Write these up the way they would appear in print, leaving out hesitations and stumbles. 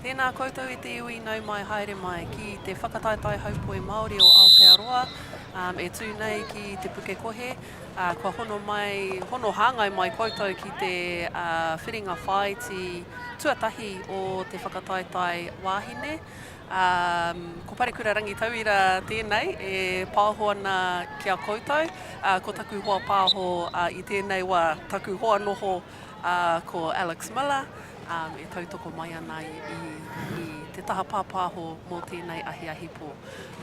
Tēnā koutou e te iwi nau mai haere mai ki te whakataetai haupoi Māori o Aotearoa. E tū nei ki te puke kohe. Kua hono hāngai mai koutou ki te whiringa whai ti tuatahi o te whakataetai Wāhine. Ko parekura rangi tauira tēnei e pāhoana kia koutou. Ko taku hoa pāho i tēnei wā taku hoa noho ko Alex Miller. E tautoko mai ana i te taha pāpāho mō tēnei ahi pō.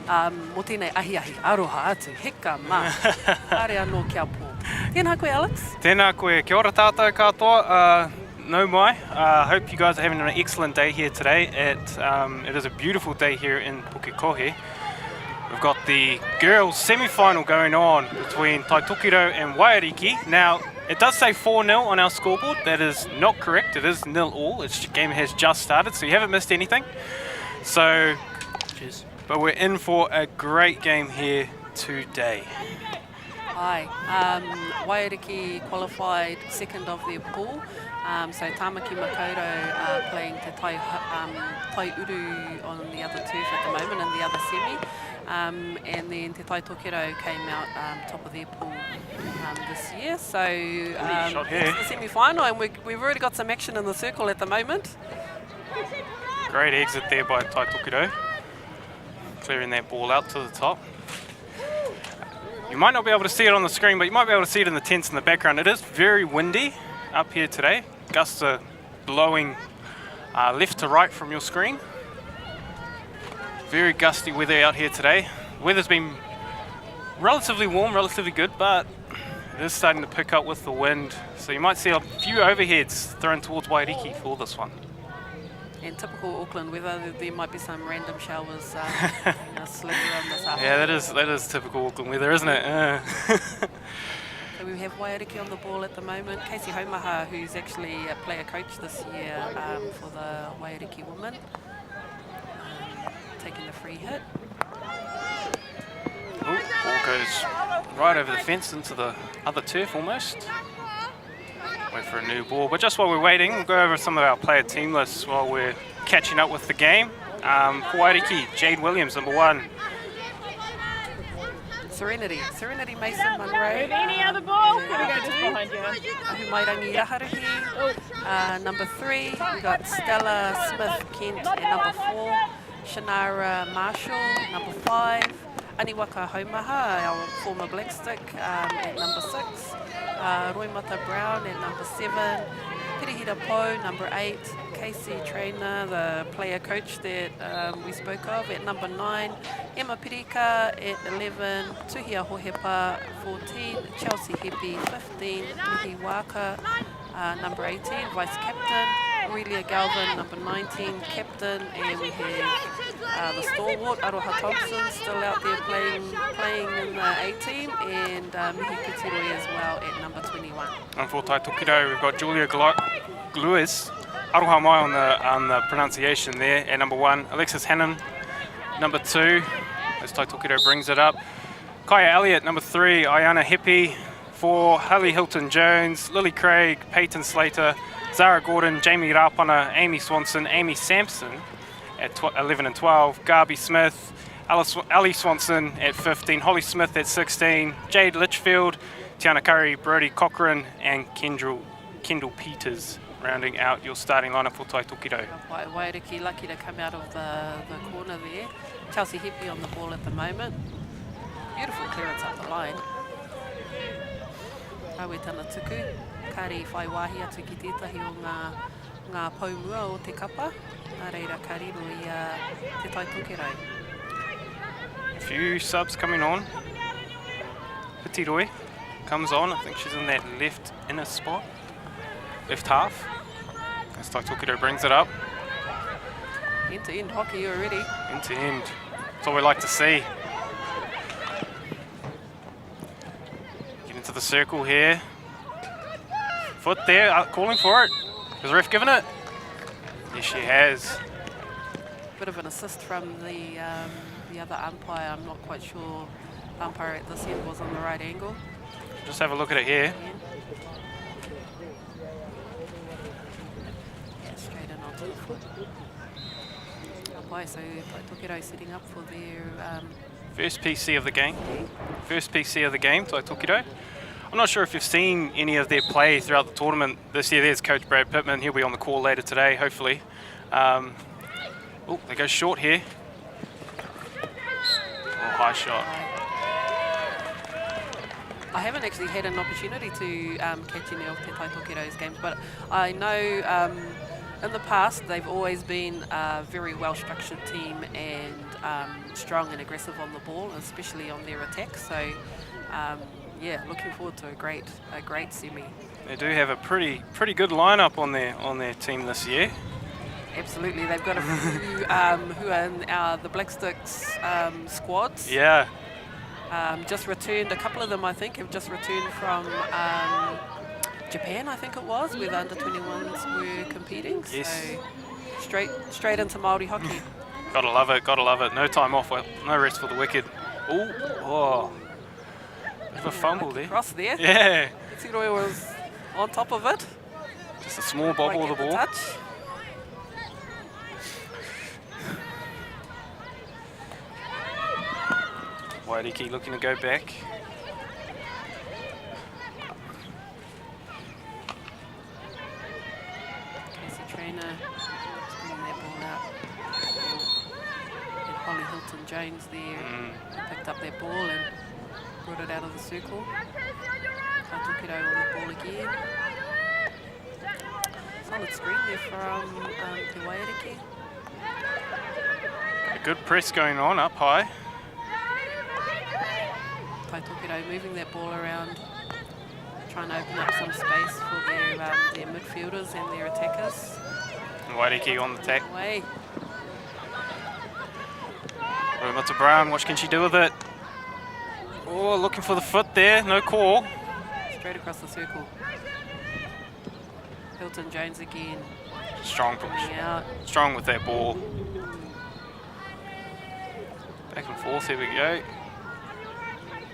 Mō tēnei ahi, aroha atu, heka mā. Are anō kia pō. Tēnā koe, Alex. Tēnā koe, kia ora tātou katoa. No mai. Hope you guys are having an excellent day here today. It is a beautiful day here in Pukekohe. We've got the girls semi-final going on between Tai Tokerau and Waiariki. Now, it does say 4-0 on our scoreboard. That is not correct. It is 0-all. The game has just started, so you haven't missed anything. So, cheers. But we're in for a great game here today. Hi. Waiariki qualified second of their pool. So Tāmaki Makaurau playing te Tai Uru on the other turf at the moment in the other semi. And then te Tai Tokerau came out top of their pool this year. So it's the semi-final, and we've already got some action in the circle at the moment. Great exit there by Tai Tokerau, clearing that ball out to the top. You might not be able to see it on the screen, but you might be able to see it in the tents in the background. It is very windy up here today. Gusts are blowing left to right from your screen. Very gusty weather out here today. Weather's been relatively warm, relatively good, but it is starting to pick up with the wind. So you might see a few overheads thrown towards Waiariki for this one. In typical Auckland weather, there might be some random showers slithering around this afternoon. Yeah, that is typical Auckland weather, isn't it? So we have Waiariki on the ball at the moment. Casey Homaha, who's actually a player coach this year for the Waiariki women, taking the free hit. Ooh, ball goes right over the fence into the other turf almost. Wait for a new ball, but just while we're waiting, we'll go over some of our player team lists while we're catching up with the game. For Waiariki, Jade Williams, number 1. Serenity Mason Monroe. Any other ball? Here we go, just behind you. Ahumairangi Raharuhi. Number 3, we got Stella Smith Kent at number 4. Shannara Marshall, number 5. Aniwaka Homaha, our former Black Stick, at number 6. Roimata Brown at number 7. Pirihira Po, number 8. Casey Trainer, the player coach that we spoke of, at number 9. Emma Pirika at 11. Tuhia Hohepa, 14. Chelsea Hepi, 15. Mihi Waka, number 18, vice captain. Aurelia Galvin, number 19, captain. And we have the stalwart, Aroha Thompson, still out there playing in the A-team. And Mihi Kutiroi as well at number 21. And for Tai Tokerau, we've got Julia Gluis, Aroha mai on the pronunciation there, at number 1. Alexis Hannon, number 2, as Tai Tokerau brings it up. Kaya Elliott, number 3. Ayana Hepi, 4. Hallie Hilton-Jones, Lily Craig, Peyton Slater, Zara Gordon, Jamie Rapana, Amy Swanson, Amy Sampson at 11 and 12. Garby Smith, Ali Swanson at 15. Holly Smith at 16. Jade Litchfield, Tiana Curry, Brody Cochran, and Kendall Peters, rounding out your starting lineup for Tai Tokerau. Waiariki lucky to come out of the corner there. Chelsea Hepi on the ball at the moment. Beautiful clearance up the line. Awe tana tuku. Kari whai wahi atu ki tētahi o ngā paumua o te kapa. Nā reira kariro I te Tai Tokerau. A few subs coming on. Pitiroi comes on. I think she's in that left inner spot. Left half. As Tai Tokerau brings it up. End-to-end hockey already. End-to-end. That's what we like to see. Get into the circle here. Foot there, calling for it. Has the ref given it? Yes, she has. Bit of an assist from the other umpire. I'm not quite sure the umpire at this end was on the right angle. Just have a look at it here. Beautiful. So Tai Tokerau setting up for their first PC of the game. First PC of the game, Tai Tokerau. I'm not sure if you've seen any of their play throughout the tournament this year. There's Coach Brad Pittman. He'll be on the call later today, hopefully. Oh, they go short here. Oh, high shot. I haven't actually had an opportunity to catch any of Tai Tokerau's games, but I know in the past they've always been a very well-structured team and strong and aggressive on the ball, especially on their attack. So, yeah, looking forward to a great semi. They do have a pretty good lineup on their team this year. Absolutely, they've got a few who are in the Black Sticks squads. Yeah. Just returned, a couple of them I think have just returned from Japan, I think it was, where the under-21s were competing. Yes. So straight into Māori hockey. Gotta love it. No time off, no rest for the wicked. Ooh, oh. Bit of a fumble there. Cross there. Yeah. Tiroi was on top of it. Just a small bobble of the ball. Touch. Waiariki looking to go back. Trainer bringing that ball out. And Holly Hilton-Jones there picked up that ball and brought it out of the circle. Tai Tokerau on the ball again. Solid screen there from the Waiariki. A good press going on up high. Tai Tokerau moving that ball around, trying to open up some space for their midfielders and their attackers. Waiariki on the attack. Away. Mata Brown, what can she do with it? Oh, looking for the foot there, no call. Straight across the circle. Hilton-Jones again. Strong with that ball. Back and forth, here we go.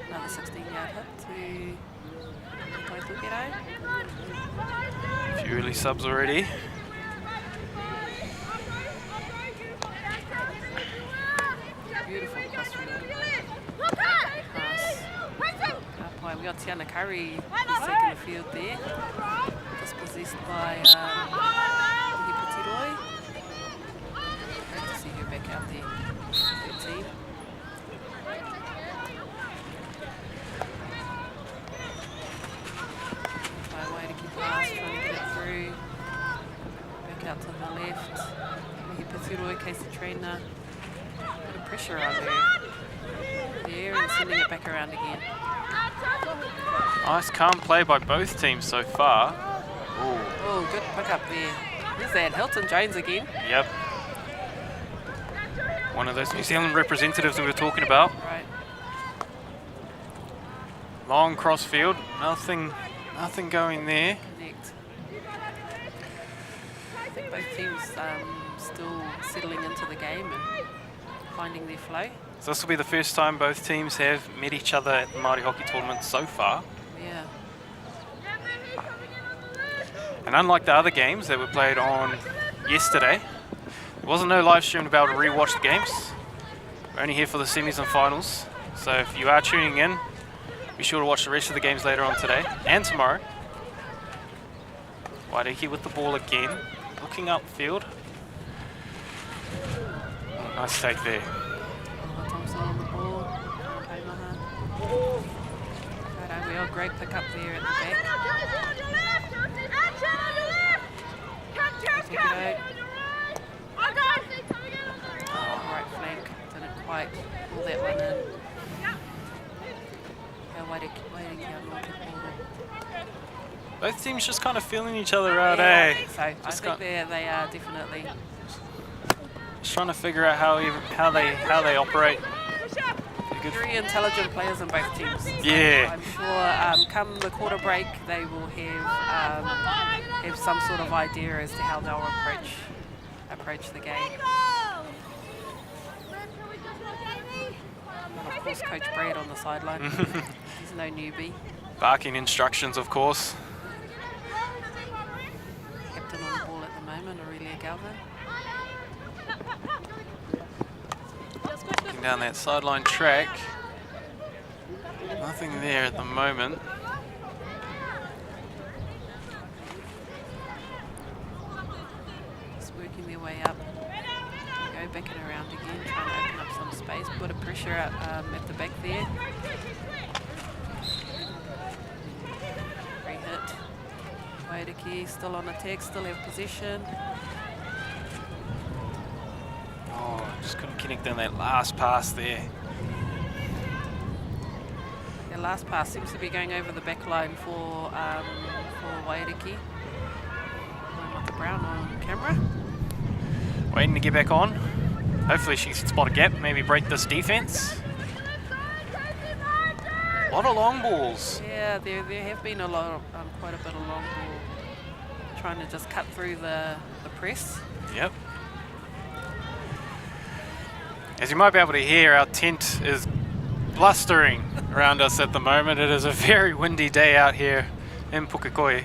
Another 16-yard hit to Tai Tokerau. A few early subs already. Beautiful crossfield pass. Up high. We got Tiana Curry who's taking the field there. Dispossessed by Tiroi. Great to see her back out there with her team. Waiariki pass, trying to get it through. Back out to the left. Tiroi, Casey Trainer. Bit of pressure on there and sending it back around again. Nice calm play by both teams so far. Oh, good pick up there. Who's that? Hilton-Jones again. Yep. One of those New Zealand representatives we were talking about. Right. Long cross field, nothing going there. Connect. I think both teams still settling into the game and finding their flow. So this will be the first time both teams have met each other at the Māori Hockey Tournament so far. Yeah. And unlike the other games that were played on yesterday, there wasn't no live stream to be able to rewatch the games. We're only here for the semis and finals. So if you are tuning in, be sure to watch the rest of the games later on today and tomorrow. Waiariki with the ball again, looking upfield. Oh, nice take there. Thompson on the ball. Righto, great pick up there at the back. Take it out. Oh, right flank. Didn't quite pull that one in. Waiariki on the ball. Both teams just kind of feeling each other out, eh? So I think they are definitely just trying to figure out how they operate. very intelligent players in both teams. Yeah. So I'm sure come the quarter break they will have some sort of idea as to how they'll approach the game. And of course, Coach Brad on the sideline. He's no newbie. Barking instructions, of course. Captain on the ball at the moment, Aurelia Galvin. Looking down that sideline track. Nothing there at the moment. Just working their way up. Go back and around again, trying to open up some space. Put a pressure out at the back there. Free hit. Waiariki still on attack, still have possession. Oh, just couldn't connect on that last pass there. Their last pass seems to be going over the back line for Waiariki. Got the Brown on camera. Waiting to get back on. Hopefully she can spot a gap, maybe break this defense. A lot of long balls. Yeah, there have been a lot of, quite a bit of long ball. Trying to just cut through the press. Yep. As you might be able to hear, our tent is blustering around us at the moment. It is a very windy day out here in Pukekohe.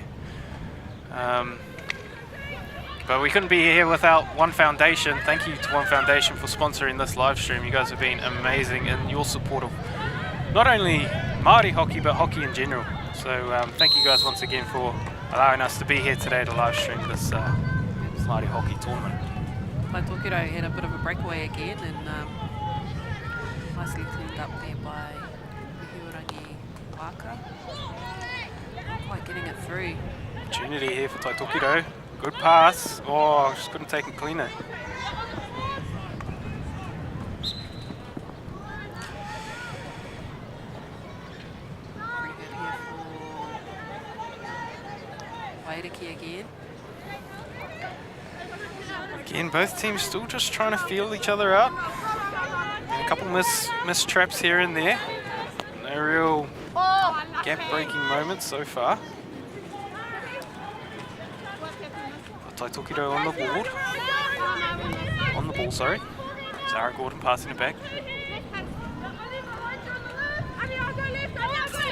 But we couldn't be here without One Foundation. Thank you to One Foundation for sponsoring this live stream. You guys have been amazing in your support of not only Māori hockey, but hockey in general. So thank you guys once again for allowing us to be here today to live stream this Māori hockey tournament. Tai Tokerau had a bit of a breakaway again, and nicely cleaned up there by Mihiurangi Waka. Not quite getting it through. Opportunity here for Tai Tokerau. Good pass. Oh, just couldn't take it cleaner. Free hit here for Waiariki again. Again, both teams still just trying to feel each other out. And a couple missed traps here and there. No real gap-breaking moments so far. Tai Tokerau on the board. On the ball, sorry. Zara Gordon passing it back.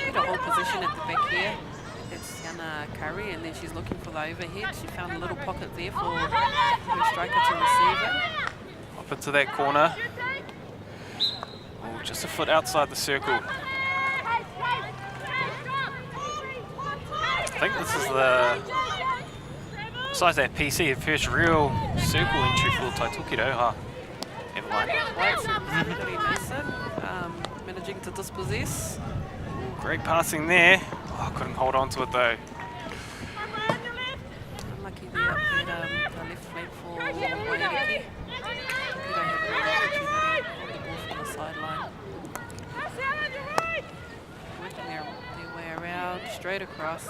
Get a whole position at the back here. That's Yana Curry, and then she's looking for the overhead. She found a little pocket there for her striker to receive it. Up into that corner. Oh, just a foot outside the circle. I think this is the, besides that PC, the first real circle entry for Tai Tokerau. Huh? Never mind. Pretty Mason, managing to dispossess. Great passing there. Oh, couldn't hold on to it though. Unlucky there up there, the left flank for Waiariki. They don't have a real opportunity on the ball from the sideline. Working their way around, straight across.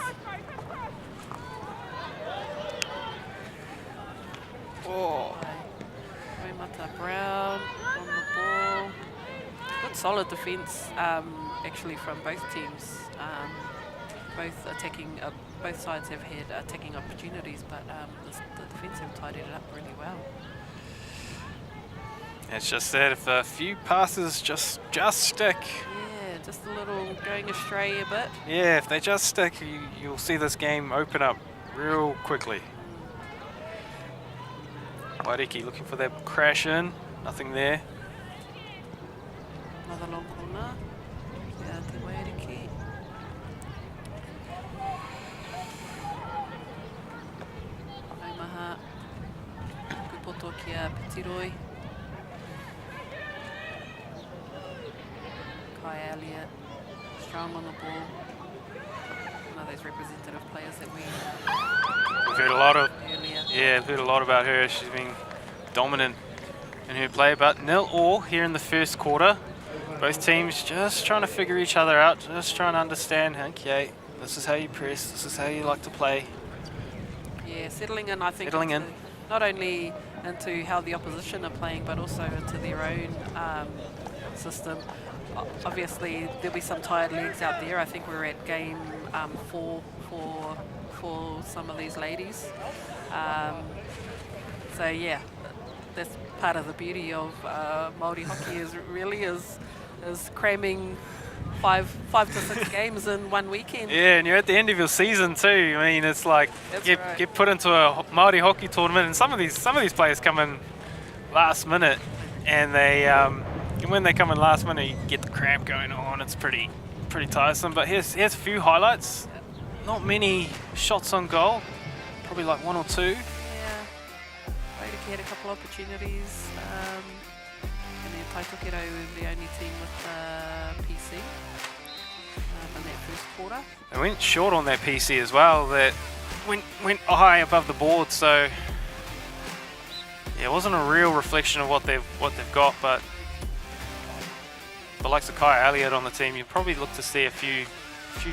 Oh. Mata Brown on the ball. Good solid defence actually from both teams. Both attacking, both sides have had attacking opportunities, but the defence have tidied it up really well. It's just that if a few passes just stick. Yeah, just a little going astray a bit. Yeah, if they just stick, you'll see this game open up real quickly. Waiariki looking for that crash in, nothing there. Another long corner. Yeah, to Waiariki. Omaha. Kupoto kia Pitiroi. Kai Elliott, strong on the ball. One of those representative players that We've heard a lot of, earlier. yeah, we've heard a lot about her. She's been dominant in her play, but 0-0 here in the first quarter. Both teams just trying to figure each other out, just trying to understand, okay, this is how you press, this is how you like to play. Yeah, settling in, I think. Settling in. Not only into how the opposition are playing, but also into their own system. Obviously, there'll be some tired legs out there. I think we're at game 4 for some of these ladies. So yeah, that's part of the beauty of Māori hockey is cramming five to six games in one weekend. Yeah, and you're at the end of your season too. I mean, it's like That's get right. get put into a Māori hockey tournament, and some of these players come in last minute, and when they come in last minute, you get the cramp going on. It's pretty tiresome. But here's a few highlights. Not many shots on goal, probably like 1 or 2. Yeah, Waiariki had a couple opportunities, and then Tai Tokerau were the only team with PC in that first quarter. They went short on their PC as well. That went high above the board, so yeah, it wasn't a real reflection of what they've got. But the likes of Kai Elliott on the team, you probably look to see a few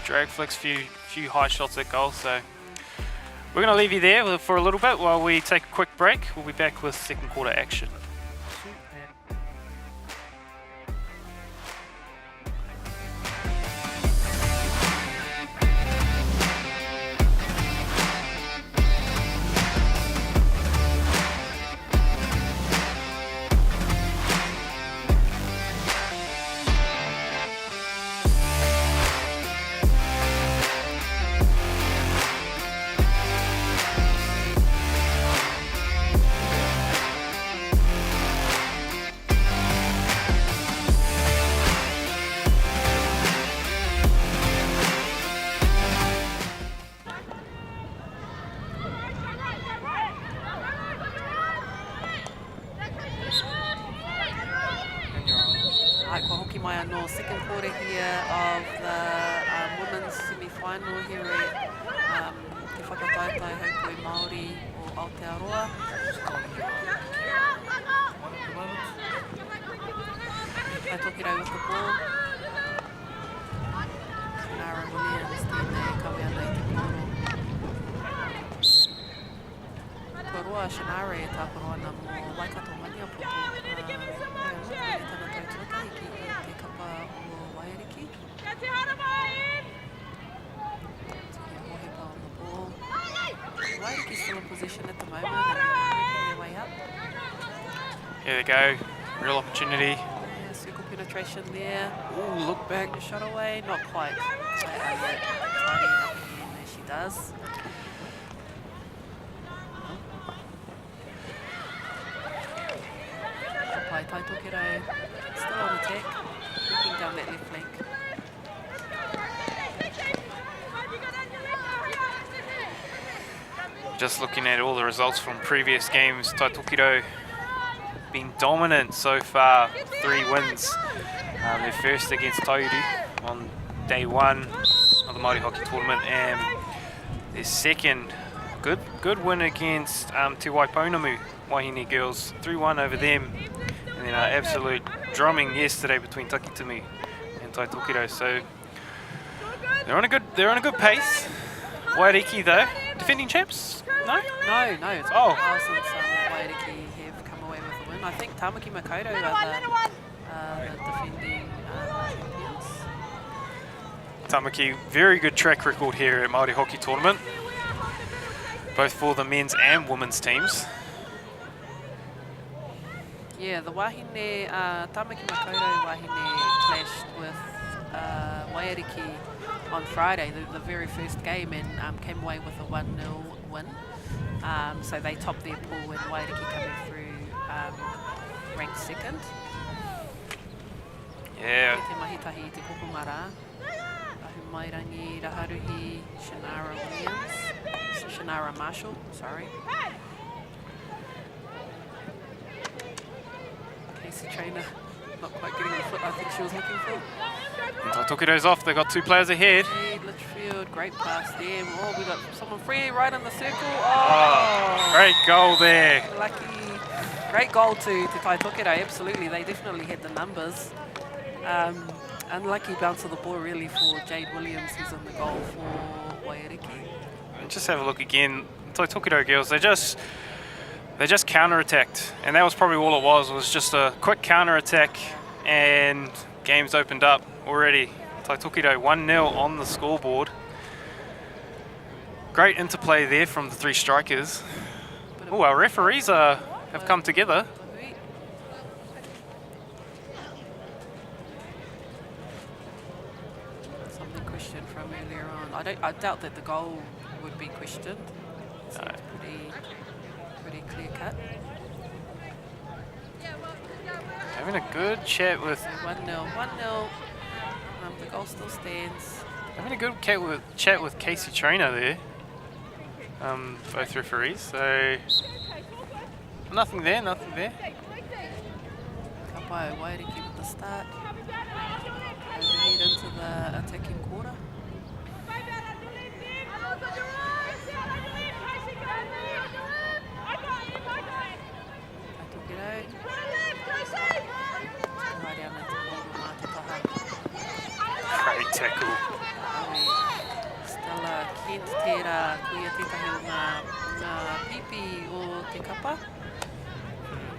drag flicks, few high shots at goal. So we're going to leave you there for a little bit while we take a quick break. We'll be back with second quarter action. Second quarter here of the women's semi-final here at Te Whakataitai Haupui Māori o Aotearoa. Tai Tokerau with the ball. Nara Williams tēnei kawea nei te poro. Korua Shanare e tāporo ana mo Waikato Mania poto. Te kapa o Waiariki. Mohepa on the ball. Waiariki's still in position at the moment and working their way up. Here they go, real opportunity. Yeah, circle penetration there. Ooh, look back. The shot away, not quite. Tidy enough again as she does. By Tai Tokerau, still on attack, looking down that left flank. Just looking at all the results from previous games, Tai Tokerau been dominant so far, 3 wins. Their first against Tauru on day 1 of the Māori hockey tournament, and their second good win against Te Waiponamu Wāhine girls, 3-1 over them. And then an absolute drumming yesterday between Takitumi and Tai Tokerau. So they're on a good pace. Waiariki though, defending champs? No? No, it's been a while since Waiariki have come away with a win. I think Tamaki Makoto are the defending champions. Tamaki, very good track record here at Māori Hockey Tournament, both for the men's and women's teams. Yeah, the Wāhine, Tamaki Makoto Wāhine clashed with Waiariki on Friday, the very first game, and came away with a 1-0 win. So they topped their pool and Waiariki coming through ranked second. Yeah. Te mahitahi te kupumara. Ahu Mairangi, Raharuhi, Shannara Marshall, sorry. Trainer not quite getting the foot I think she was looking for. Tai Tokerau's off, they've got 2 players ahead. Litchfield, great pass there. Oh, we got someone free right in the circle. Oh, great goal there. Lucky. Great goal to Tai Tokerau, absolutely. They definitely had the numbers. Unlucky bounce of the ball really for Jade Williams, who's on the goal for Waiariki. Just have a look again. Tai Tokerau girls, they just counter-attacked, and that was probably all it was just a quick counter-attack, and games opened up already. Tai Tokerau 1-0 on the scoreboard. Great interplay there from the 3 strikers. Oh, our referees have come together. Something questioned from earlier on. I doubt that the goal would be questioned. No. Pretty clear cut. Having a good chat with... 1-0. The goal still stands. Having a good chat with Casey Trainer there. Both referees, so... Nothing there. Kapai Waiariki with the start. Overhead into the attacking quarter. Great tackle. Stella Kent tērā kuia tētahi o ngā pipi o te kapa.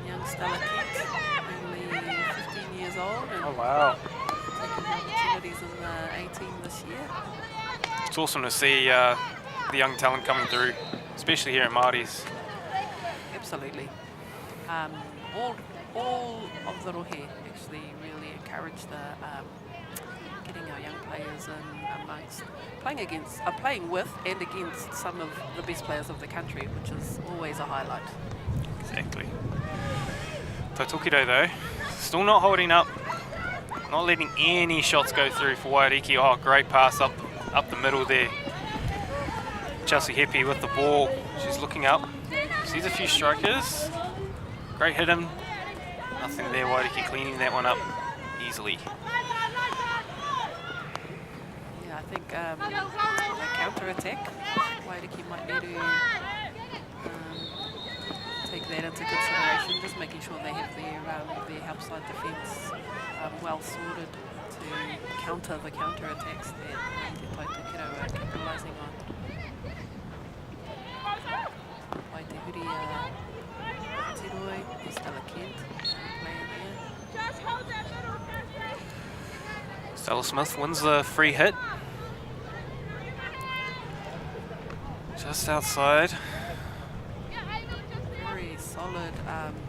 Young Stella Kent, only 15 years old. And Oh wow. taking opportunities in the 18 this year. It's awesome to see the young talent coming through, especially here at Māori's. Absolutely. All of the rohe actually really encourage the getting our young players in amongst playing with and against some of the best players of the country, which is always a highlight. Exactly. Tai Tokerau though, still not holding up, not letting any shots go through for Waiariki. Oh, great pass up the middle there. Chelsea Heppy with the ball. She's looking up. Sees a few strikers. Great hit him. Nothing there. Waiariki cleaning that one up easily. Yeah, I think the counter-attack, Waiariki might need to take that into consideration, just making sure they have their help-side defence well sorted to counter the counter-attacks that Tai Tokerau are capitalising on. Wai te huri Tiroi, Stella Kent, playing there. Stella Smith wins the free hit. Just outside. Very solid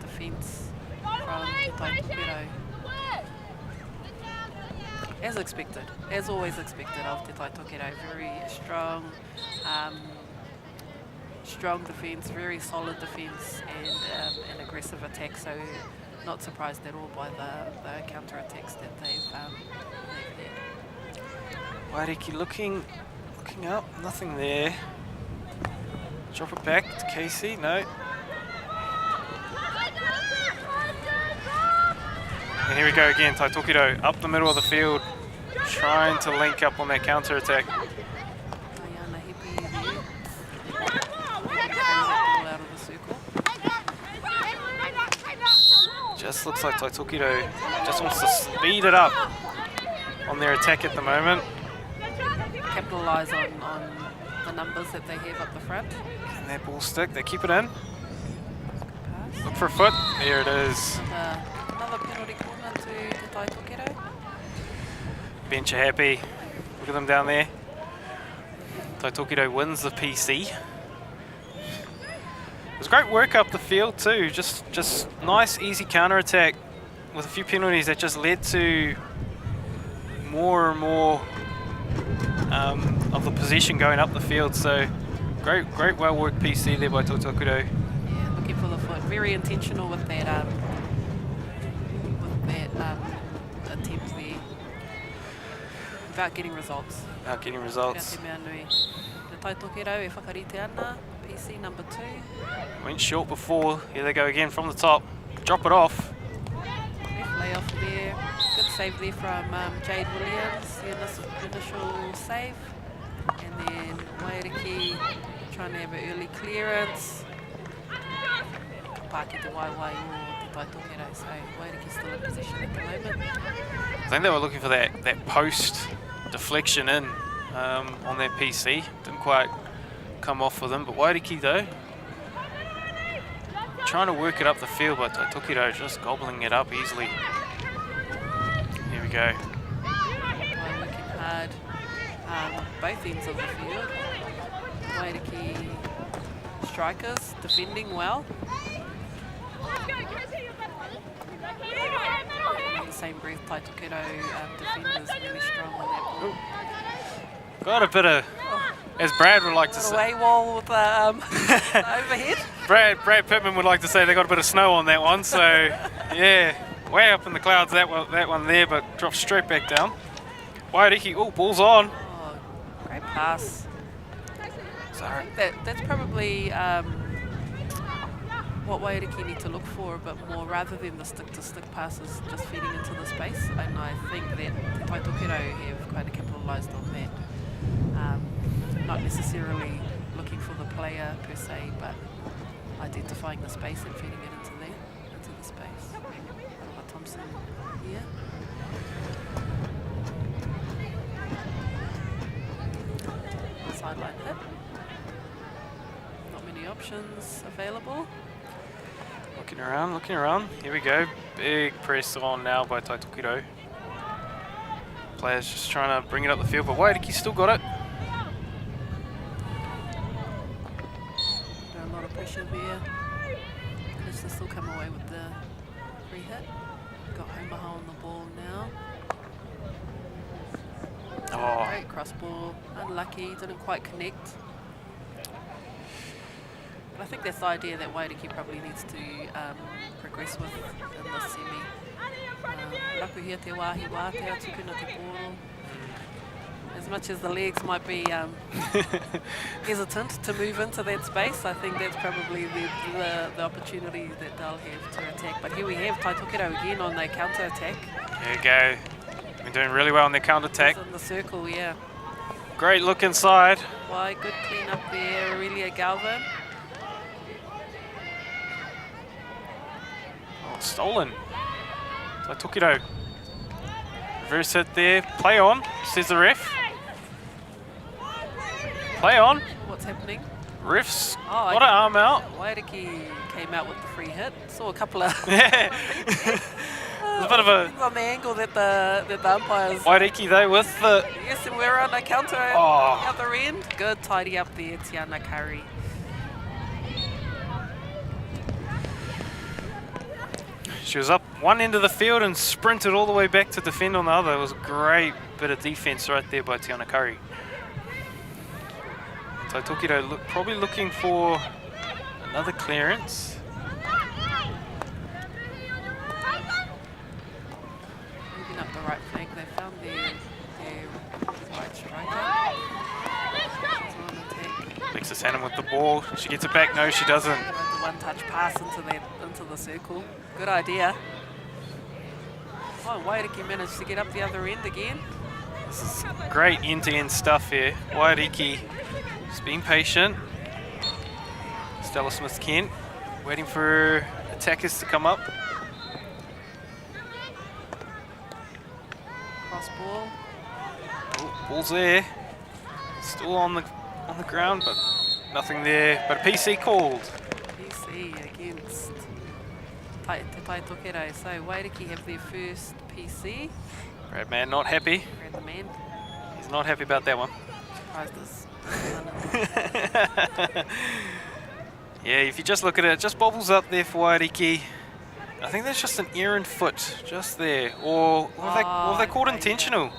defence from Tai Tokerau. As expected, as always expected of Te Tai Tokerau. Very strong, strong defence, very solid defence, and an aggressive attack. So, not surprised at all by the counter attacks that they've had. Waiariki looking up, nothing there. Drop it back to Casey, no. And here we go again, Tai Tokerau up the middle of the field, trying to link up on that counter attack. Ayana Heppy there. Ball out of the circle. Just looks like Tai Tokerau just wants to speed it up on their attack at the moment. Capitalise on the numbers that they have up the front. Can that ball stick? They keep it in. Pass. Look for a foot. There it is. Another penalty corner to Tai Tokerau. Bench are happy. Look at them down there. Tai Tokerau wins the PC. It was great work up the field too. Just nice, easy counter attack with a few penalties that just led to more and more of the possession going up the field. So great, well worked PC there by Tai Tokerau. Yeah, looking for the foot. Very intentional with that attempt there. About getting results. Getting results. Te mea nui. Te Tai Tokerau e whakarite ana. PC number 2. Went short before. Here they go again from the top. Drop it off. Left lay off there. Good save there from Jade Williams, the initial save. And then Waiariki trying to have an early clearance. Pāke te waiwai o te Tai Tokerau, so Waiariki's still in position at the moment. I think they were looking for that post deflection in on their PC. Didn't quite come off for them, but Waiariki though, trying to work it up the field, but Tai Tokerau just gobbling it up easily. Here we go. Working hard both ends of the field. Waiariki strikers defending well. In the same breath, Tai Tokerau defenders really strong on that ball. Got a bit of, as Brad would like to say. Away wall with the overhead. Brad Pittman would like to say they got a bit of snow on that one, so yeah, way up in the clouds, that one there, but drops straight back down. Waiariki, oh, ball's on. Oh, great pass. So, I think that's probably what Waiariki need to look for a bit more, rather than the stick-to-stick passes just feeding into the space. And I think that Tai Tokerau have kind of capitalised on that. Not necessarily looking for the player per se, but identifying the space and feeding it into the space. Thompson here. Sideline hit. Not many options available. looking around. Here we go. Big press on now by Tai Tokerau. Players just trying to bring it up the field, but Waiariki still got it. A lot of pressure there. Managed to still come away with the free hit. Got Homaha on the ball now. Oh, Great cross ball. Unlucky, didn't quite connect. But I think that's the idea that Waiariki probably needs to progress with in this semi. Rakuhia te wāhi wā, te atukuna te pōro. As much as the legs might be hesitant to move into that space, I think that's probably the opportunity that they'll have to attack. But here we have Tai Tokerau again on their counter-attack. there you go. Been doing really well on their counter-attack. In the circle, yeah. Great look inside. Why, good clean up there, Aurelia Galvin. Oh, stolen. Tai Tokerau. Reverse hit there. Play on, says the ref. Play on. What's happening? Ref's Oh, got an arm out. Waiariki came out with the free hit. Saw a couple of Yeah. There's a bit of a things on the angle that the umpires. Waiariki though with the... Yes, and we're on a counter at Oh. the other end. Good tidy up there, Tiana Curry. She was up one end of the field and sprinted all the way back to defend on the other. It was a great bit of defense right there by Tiana Curry. Tai Tokerau probably looking for another clearance. Moving up the right flank, they found their right striker. She's on attack. Alexis Hannon with the ball. She gets it back. No, she doesn't. The one-touch pass into the circle. Good idea. Oh, Waiariki managed to get up the other end again. This is great end-to-end stuff here. Waiariki just being patient. Stella Smith-Kent waiting for attackers to come up. Cross ball. Oh, ball's there. Still on the ground, but nothing there. But a PC called. PC against Tai Tokerau. So Waiariki have their first PC. Brad Man not happy. Brad the man. He's not happy about that one. Surprised us. Yeah, if you just look at it, it just bobbles up there for Waiariki. I think that's just an errant foot, just there. Or have they called intentional?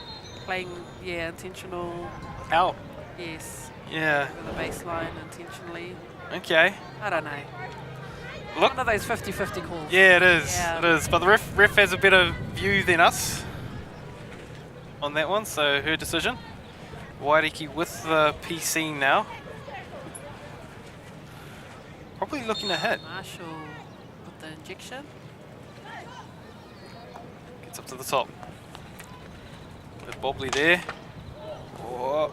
Playing, yeah, intentional. Out. Yes. Yeah. Over the baseline intentionally. Okay. I don't know. Look. One of those 50-50 calls. Yeah, it is. Yeah. It is. But the ref has a better view than us on that one, so her decision. Waiariki with the PC now. Probably looking to hit. Marshall with the injection. Gets up to the top. Bit bobbly there. Oh.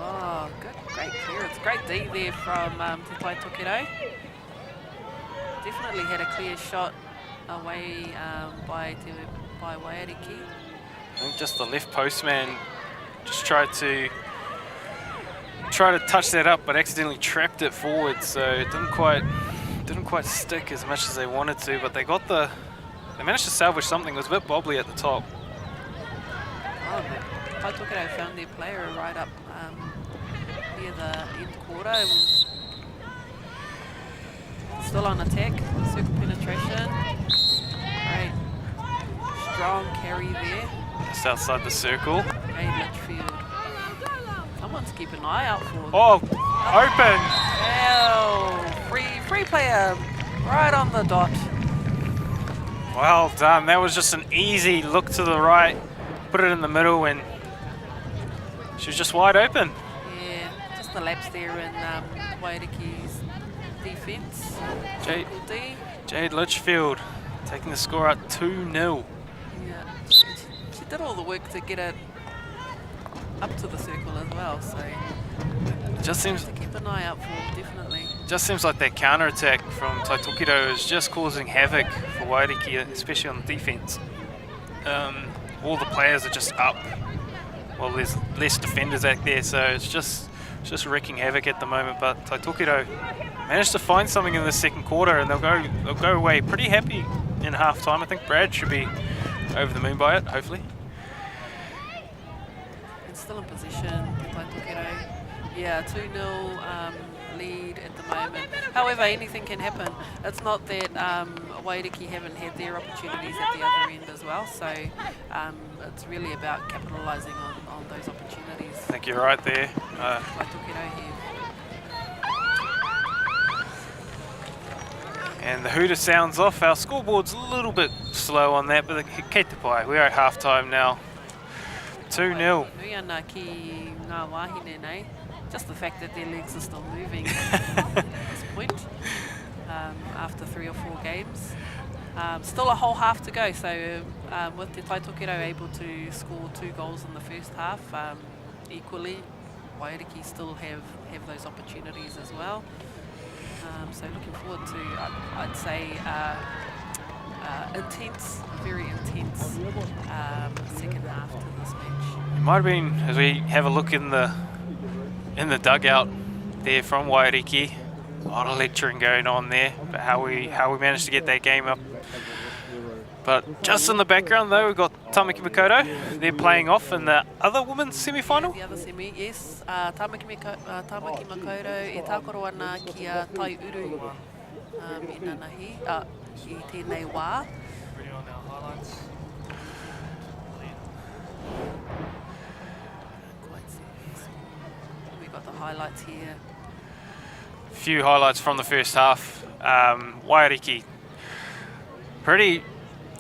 Oh, good, great clearance. Great D there from Tai Tokerau. Definitely had a clear shot away by Waiariki. I think just the left postman just tried to touch that up, but accidentally trapped it forward, so it didn't quite stick as much as they wanted to. But they managed to salvage something. It was a bit bobbly at the top. Oh, Tai Tokerau found their player right up near the end quarter. Still on attack. Circle penetration. Great. Strong carry there. Just outside the circle. Great Litchfield. Someone to keep an eye out for. Oh, open! Wow. Free player right on the dot. Well done. That was just an easy look to the right, put it in the middle, and she was just wide open. Yeah, just the lapse there in Waiariki's defence. Jade Litchfield taking the score at 2-0. Yeah, she did all the work to get it up to the circle as well, so It just seems to keep an eye out for, definitely. Just seems like that counter-attack from Tai Tokerau is just causing havoc for Waiariki, especially on the defence. All the players are just up. Well, there's less defenders out there, so it's just wreaking havoc at the moment. But Tai Tokerau managed to find something in the second quarter, and they'll go away pretty happy in half-time. I think Brad should be over the moon by it, hopefully. It's still in position, Tai Tokerau. Yeah, 2-0 lead at the moment. However, anything can happen. It's not that Waiariki haven't had their opportunities at the other end as well, so it's really about capitalising on those opportunities. I think you're right there. Tai Tokerau here. And the hooter sounds off. Our scoreboard's a little bit slow on that, but kei te pai. We're at half-time now. 2-0. Nui ana ki ngā wāhine nei. Just the fact that their legs are still moving at this point after 3 or 4 games. Still a whole half to go, so with the Tai Tokerau able to score 2 goals in the first half, equally, Waiariki still have those opportunities as well. So looking forward to, I'd say, intense, very intense second half to this match. It might have been, as we have a look in the dugout there from Waiariki, a lot of lecturing going on there about how we managed to get that game up. But just in the background though, we've got Tamaki Makoto. They're playing off in the other women's semi-final. The other semi, yes. Tamaki Makoto e tākoro ana ki a Tai Uru I Nanahi, I tēnei wā. We've got the highlights here. Few highlights from the first half. Waiariki,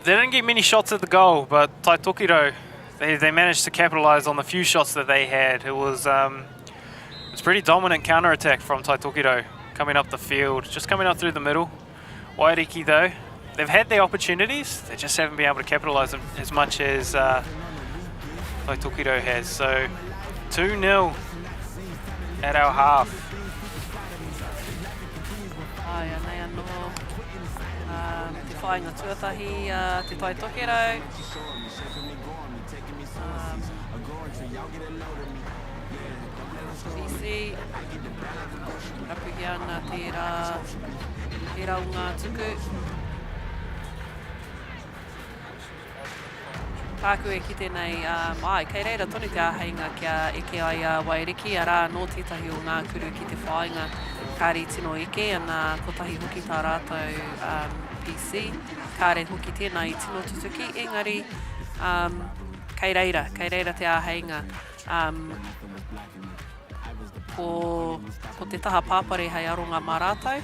they didn't get many shots at the goal, but Tai Tokerau, they managed to capitalise on the few shots that they had. It was pretty dominant counter-attack from Tai Tokerau coming up the field, just coming up through the middle. Waiariki though, they've had their opportunities, they just haven't been able to capitalise them as much as Tai Tokerau has. So 2-0 at our half. Ai, anei anō. Te whainga tuatahi te Tai Tokerau. BC. Rapuhi ana te raunga tuku. Tāku e ki tēnei, kei reira tonu te āheinga kia eke ai a Waiariki, arā nō tētahi o ngā kuru ki te whainga kāre tino eke, ana kotahi hoki tā rātou PC, kāre hoki tēnā I tino tutuki, engari, kei reira te āheinga. Ko te taha pāpare hei aronga mā rātou,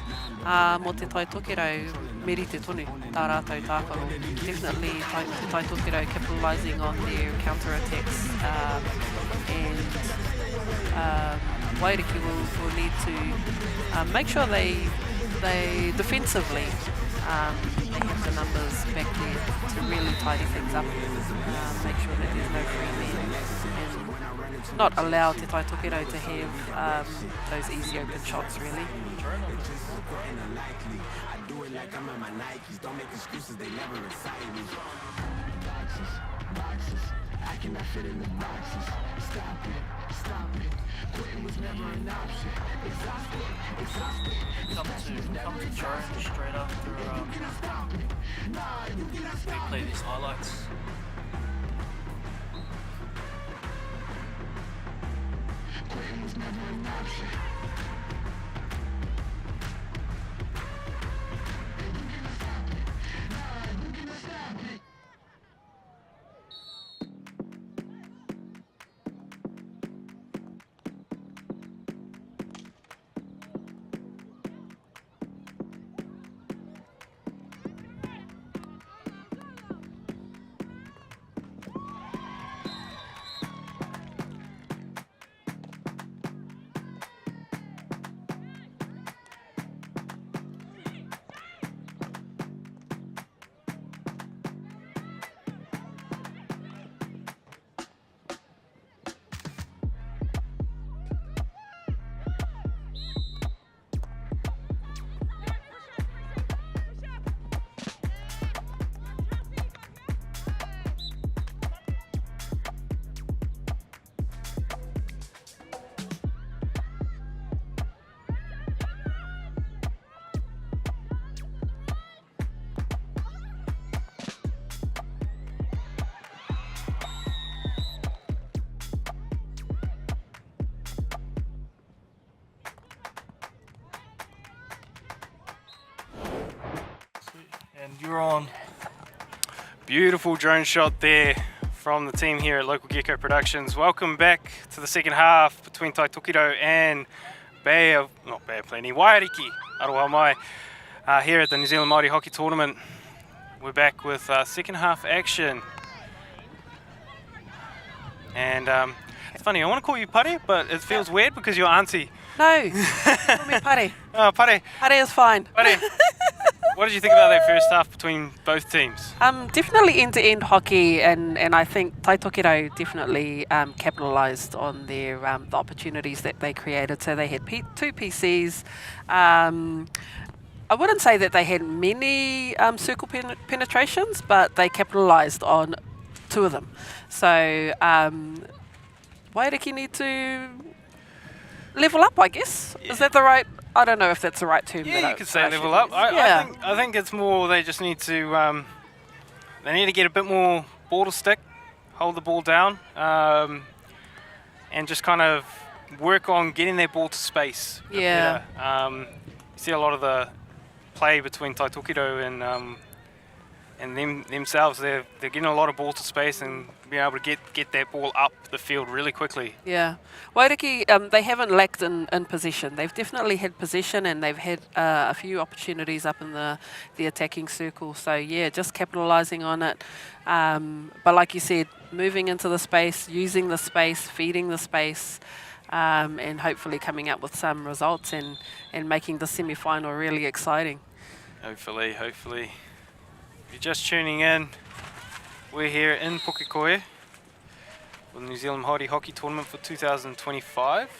mo te Tai Tokerau, meri te tonu tā rātou tākaro. Definitely te Tai Tokerau capitalising on their counter-attacks, and Waiariki will need to make sure they defensively they have the numbers back there to really tidy things up, make sure that there's no free men, and not allow te Tai Tokerau to have those easy open shots really. Come to charge straight after we play these highlights. And you're on. Beautiful drone shot there from the team here at Local Gecko Productions. Welcome back to the second half between Tai Tokerau and Waiariki, Aroha Mai, here at the New Zealand Māori Hockey Tournament. We're back with second half action. And it's funny, I want to call you Pare, but it feels weird because you're auntie. No, call me Pare. Oh, Pare. Pare is fine. Pare. What did you think about that first half between both teams? Definitely end-to-end hockey, and I think Tai Tokerau definitely capitalised on their the opportunities that they created. So they had two PCs. I wouldn't say that they had many circle penetrations, but they capitalised on two of them. So Waiariki need to level up, I guess. Yeah. Is that the right? I don't know if that's the right term. Yeah, you could say level up. I think it's more they just need to they need to get a bit more ball to stick, hold the ball down, and just kind of work on getting their ball to space. Yeah. You see a lot of the play between Tai Tokerau and themselves. They're getting a lot of ball to space and being able to get that ball up the field really quickly. Yeah. Waiariki, they haven't lacked in possession. They've definitely had possession, and they've had a few opportunities up in the attacking circle. So, yeah, just capitalising on it. But like you said, moving into the space, using the space, feeding the space, and hopefully coming up with some results and making the semi-final really exciting. Hopefully. If you're just tuning in, we're here in Pukekohe for the New Zealand Māori Hockey Tournament for 2025.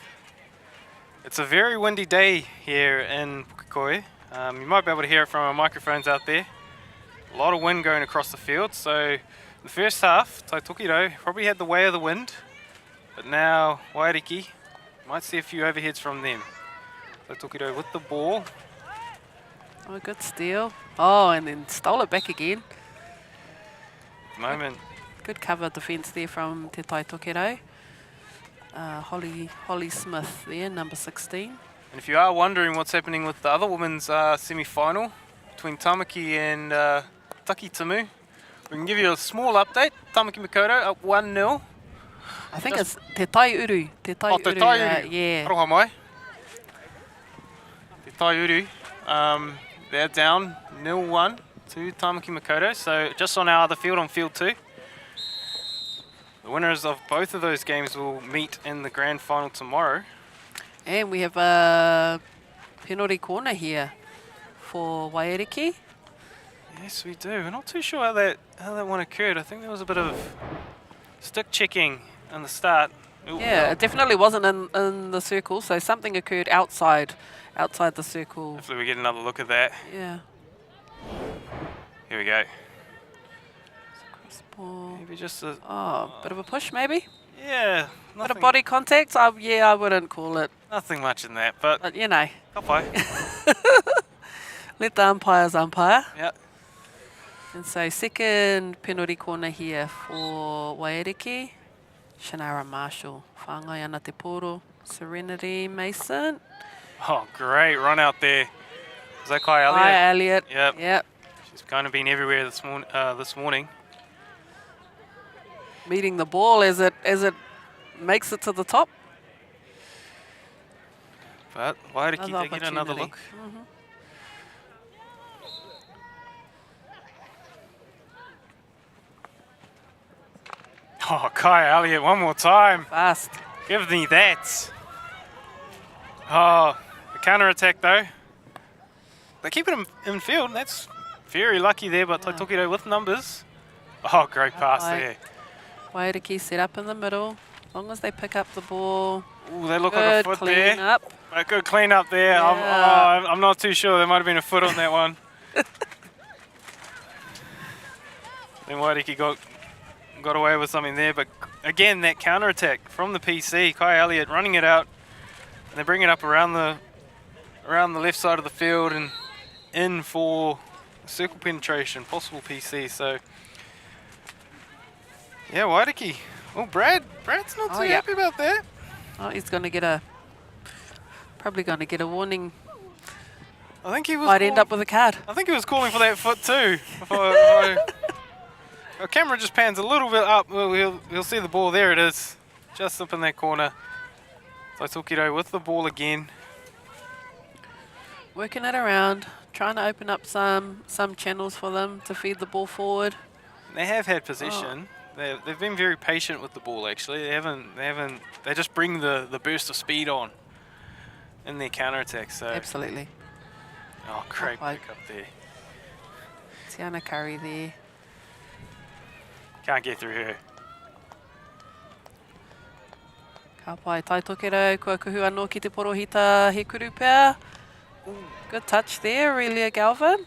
It's a very windy day here in Pukekohe. You might be able to hear it from our microphones out there. A lot of wind going across the field. So the first half, Tai Tokerau probably had the way of the wind, but now Waiariki might see a few overheads from them. Tai Tokerau with the ball. Oh, good steal. Oh, and then stole it back again. Moment. Good cover defence there from Te Tai Tokerau. Holly Smith there, number 16. And if you are wondering what's happening with the other women's semi-final between Tamaki and Taki Tamu, we can give you a small update. Tamaki Makaurau up 1-0. I think it's Te Tai Uru. Te Tai Uru. Te Tai Uru. Yeah. Aroha mai. Te Tai Uru. They're down 0-1 to Tamaki Makaurau. So just on our other field, on field 2. The winners of both of those games will meet in the grand final tomorrow. And we have a penalty corner here for Waiariki. Yes, we do. We're not too sure how that one occurred. I think there was a bit of stick checking in the start. Ooh, yeah, it definitely wasn't in the circle, so something occurred outside the circle. Hopefully we get another look at that. Yeah. Here we go. Cross ball. Maybe just a... bit of a push maybe? Yeah. Bit of body contact? I wouldn't call it. Nothing much in that, but you know. Kapai. Let the umpires umpire. Yep. And so second penalty corner here for Waiariki. Shannara Marshall. Whāngai ana te poro. Serenity Mason. Oh, great run out there. Was that Kai Elliott? Hi, Elliott. Yep. She's kind of been everywhere this morning. Meeting the ball as it makes it to the top. But Waiariki, they get another look. Mm-hmm. Oh, Kai Elliott, one more time. Fast. Give me that. Oh, the counter-attack though. They keep it in field. That's very lucky there, but Tai Tokerau with numbers. Oh, great pass there. Waiariki set up in the middle. As long as they pick up the ball. Ooh, they look like a foot there. Up. A good clean up there. Yeah. I'm not too sure. There might have been a foot on that one. Then Waiariki got away with something there, but again, that counter-attack from the PC, Kai Elliott running it out, and they bring it up around the left side of the field and in for circle penetration, possible PC. So yeah, Waiariki. Oh, Brad's not too happy about that. Oh, he's going to get probably going to get a warning I think he was. Might end up with a card. I think he was calling for that foot too. Our camera just pans a little bit up. Well, he'll see the ball. There it is, just up in that corner. Tai Tokerau with the ball again. Working it around, trying to open up some channels for them to feed the ball forward. They have had possession. They've been very patient with the ball. Actually, they haven't. They just bring the burst of speed on in their counter attack. So Absolutely. oh, great pick up there. Tiana Curry there. Can't get through her. Ka pai Tai Tokerau, kua kuhu anō ki te porohita he kuru pea. Good touch there, Aurelia Galvin.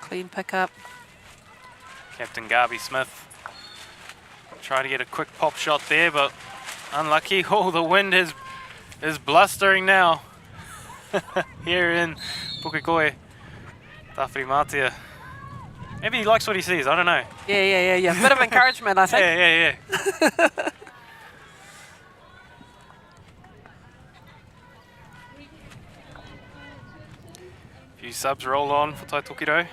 Clean pick up. Captain Garby Smith tried to get a quick pop shot there, but unlucky. Oh, the wind is blustering now here in Pukekohe. Tawhiri Mātia. Maybe he likes what he sees, I don't know. Yeah. Bit of encouragement, I think. Yeah. Few subs roll on for Tai Tokerau.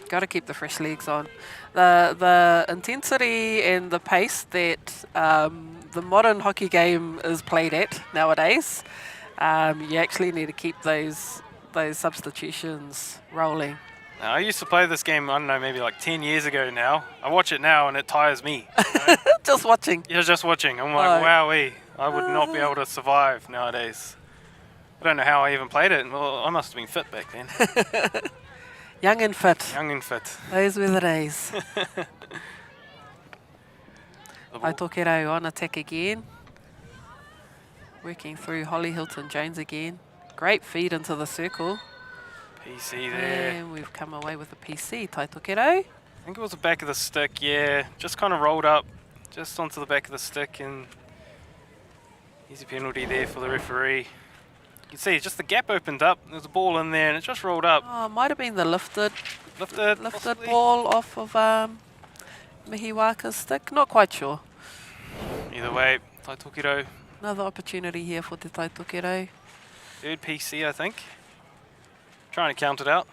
Got to keep the fresh legs on. The intensity and the pace that the modern hockey game is played at nowadays, you actually need to keep those substitutions rolling. Now, I used to play this game, I don't know, maybe like 10 years ago now. I watch it now and it tires me. You know? Just watching. Yeah, just watching. I'm like, wowee, I would not be able to survive nowadays. I don't know how I even played it. Well, I must have been fit back then. Young and fit. Young and fit. Those were the days. Tai Tokerau on attack again. Working through Holly Hilton-Jones again. Great feed into the circle. PC there. And we've come away with a PC, Tai Tokerau. I think it was the back of the stick, yeah. Just kind of rolled up, just onto the back of the stick, and easy penalty there for the referee. You can see just the gap opened up, there's a ball in there, and it just rolled up. Oh, might have been the lifted Possibly. ball off of Mihiwaka's stick. Not quite sure. Either way, Tai Tokerau, Another opportunity here for te Tai Tokerau. third PC, I think. Trying to count it out.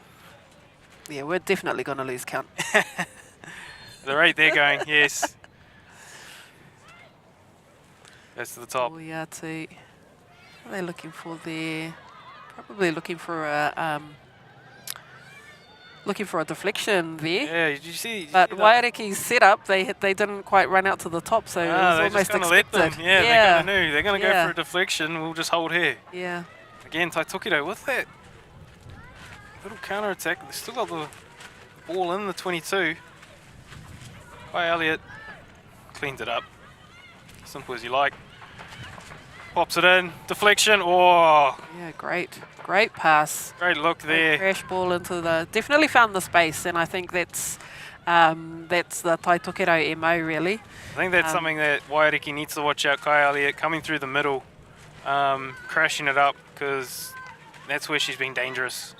Yeah, we're definitely going to lose count. The rate they're going, yes. Goes to the top. Waiariki. What are they looking for there? Probably looking for a deflection there. Yeah, did you see? But Waiariki's setup, they didn't quite run out to the top, so it was almost expected. Let them. Yeah, they're going to go for a deflection. We'll just hold here. Yeah. Again, Tai Tokerau with that little counter attack. They still got the ball in the 22. Kai Elliott cleans it up. Simple as you like. Pops it in. Deflection. Oh, Yeah, great pass. great look there. Crash ball into the, definitely found the space, and I think that's the Tai Tokerau MO really. I think that's something that Waiariki needs to watch out. Kai Elliott coming through the middle, crashing it up, because that's where she's been dangerous.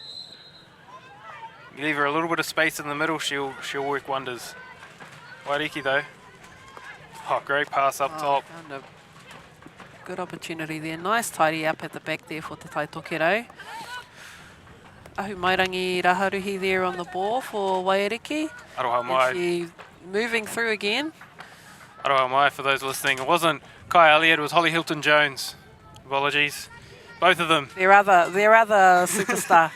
You leave her a little bit of space in the middle, she'll work wonders. Waiariki though. Oh, great pass up top. Found a good opportunity there. Nice tidy up at the back there for te Tai Tokerau. Ahu Mairangi Raharuhi there on the ball for Waiariki. Aroha And mai. she moving through again. Aroha mai for those listening. It wasn't Kai Elliott, it was Holly Hilton-Jones. Apologies. Both of them. Their other superstar.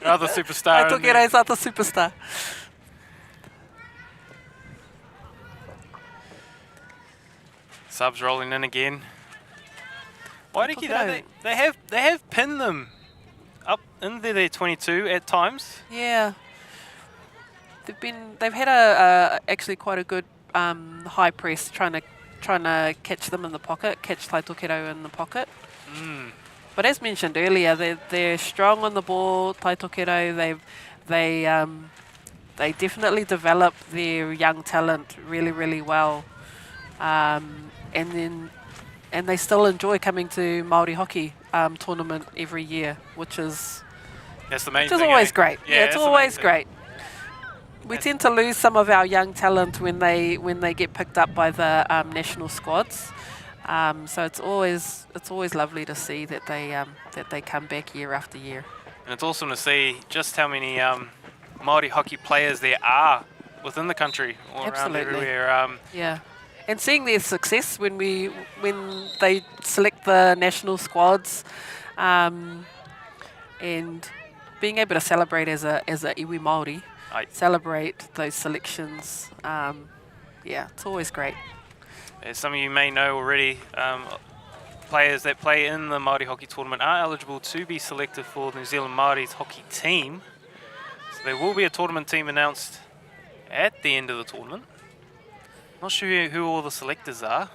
Another Tai superstar. in there. Tokerau's other superstar. Subs rolling in again. Waiariki, Tokerau. they have pinned them up into their 22 at times. Yeah. They've had a actually quite a good high press trying to catch them in the pocket, catch Tai Tokerau in the pocket. But as mentioned earlier, they're strong on the ball. Tai Tokerau, they definitely develop their young talent really, really well, and they still enjoy coming to Māori hockey tournament every year, which is That's the main which is thing. always eh? great. Yeah, It's that's the main always thing. great. We tend to lose some of our young talent when they get picked up by the national squads. So it's always lovely to see that they come back year after year. And it's awesome to see just how many Māori hockey players there are within the country, all around Absolutely. everywhere. Yeah, and seeing their success when they select the national squads, and being able to celebrate as a iwi Māori, celebrate those selections. Yeah, it's always great. As some of you may know already, players that play in the Māori hockey tournament are eligible to be selected for the New Zealand Māori's hockey team. So there will be a tournament team announced at the end of the tournament. Not sure who all the selectors are.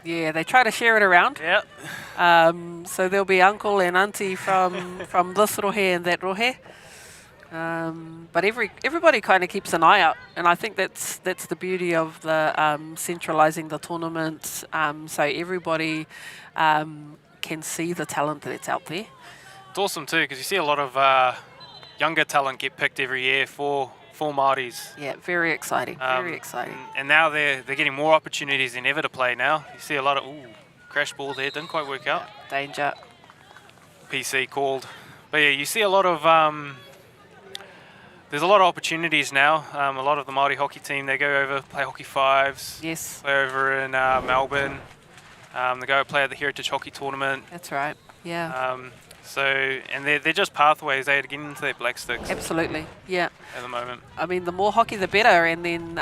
Yeah, they try to share it around. Yeah. So there'll be uncle and auntie from this rohe and that rohe. But everybody kind of keeps an eye out, and I think that's the beauty of the centralising the tournament, so everybody can see the talent that's out there. It's awesome too, because you see a lot of younger talent get picked every year for Māoris. Yeah, very exciting, very exciting. And now they're getting more opportunities than ever to play now. You see a lot of, crash ball there, didn't quite work out. Danger. PC called. But yeah, you see a lot of, there's a lot of opportunities now. A lot of the Māori hockey team, they go over, play hockey fives. Yes. Play over in Melbourne. They go play at the Heritage Hockey Tournament. That's right, yeah. And they're just pathways to get into their black sticks. Absolutely, yeah. At the moment. I mean, the more hockey, the better, and then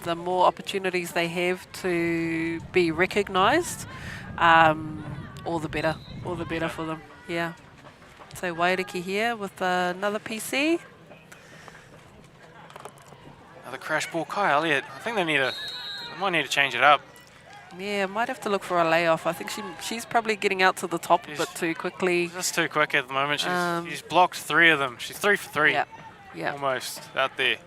the more opportunities they have to be recognised, all the better for them, yeah. So Waiariki here with another PC. Another crash ball, Kai Elliott. I think they might need to change it up. Yeah, might have to look for a layoff. I think she's probably getting out to the top a bit too quickly. Just too quick at the moment. She's blocked 3 of them. She's 3 for 3. Yeah. Almost out there.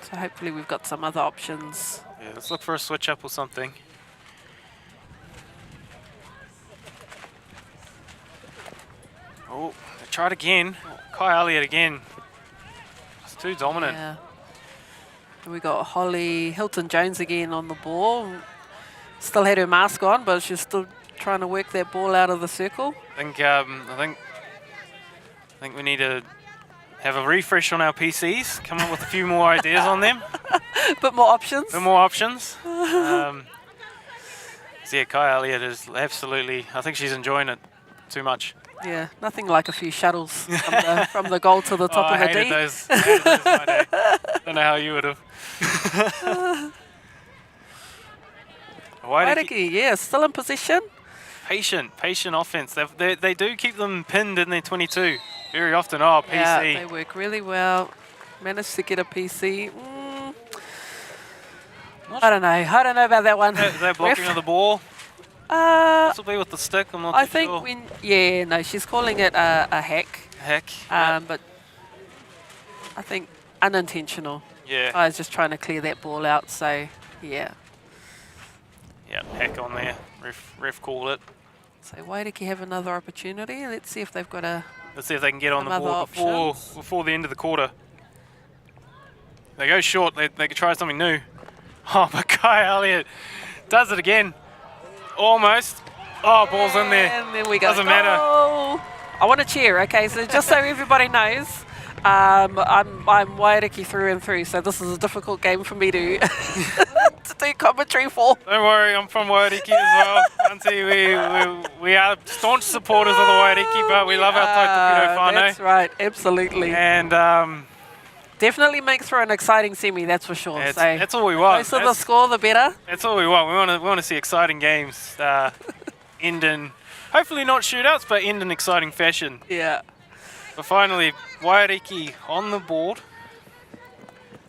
So hopefully we've got some other options. Yeah, let's look for a switch up or something. Oh, they tried again. Kai Elliott again. It's too dominant. Yeah. And we got Holly Hilton-Jones again on the ball. Still had her mask on, but she's still trying to work that ball out of the circle. I think we need to have a refresh on our PCs, come up with a few more ideas on them. Bit more options. So yeah, Kai Elliott is absolutely, I think she's enjoying it too much. Yeah, nothing like a few shuttles from the goal to the top of the D. I hated those my day. Don't know how you would have. Waiariki, yeah, still in position. Patient offense. They do keep them pinned in their 22 very often. Oh, PC. Yeah, they work really well. Managed to get a PC. I don't know about that one. Is that blocking of the ball? This will be with the stick. I'm not too sure. She's calling it a hack. But I think unintentional. Yeah. I was just trying to clear that ball out, so yeah. Yeah, hack on there. Ref called it. So Waiariki have another opportunity. Let's see if they've got Let's see if they can get on the board options. before the end of the quarter. They go short. They could try something new. Oh, but Kai Elliott does it again. Almost. Oh, ball's in there. And then we go. Doesn't matter. I want to cheer, okay? So just so everybody knows, I'm Waiariki through and through, so this is a difficult game for me to to do commentary for. Don't worry, I'm from Waiariki as well. Auntie, we are staunch supporters of the Waiariki, but we love our Tai Tokerau whānau. That's right, absolutely. And definitely makes for an exciting semi, that's for sure. That's all we want. The closer the score, the better. That's all we want. We want to see exciting games end in, hopefully not shootouts, but end in exciting fashion. Yeah. But finally, Waiariki on the board.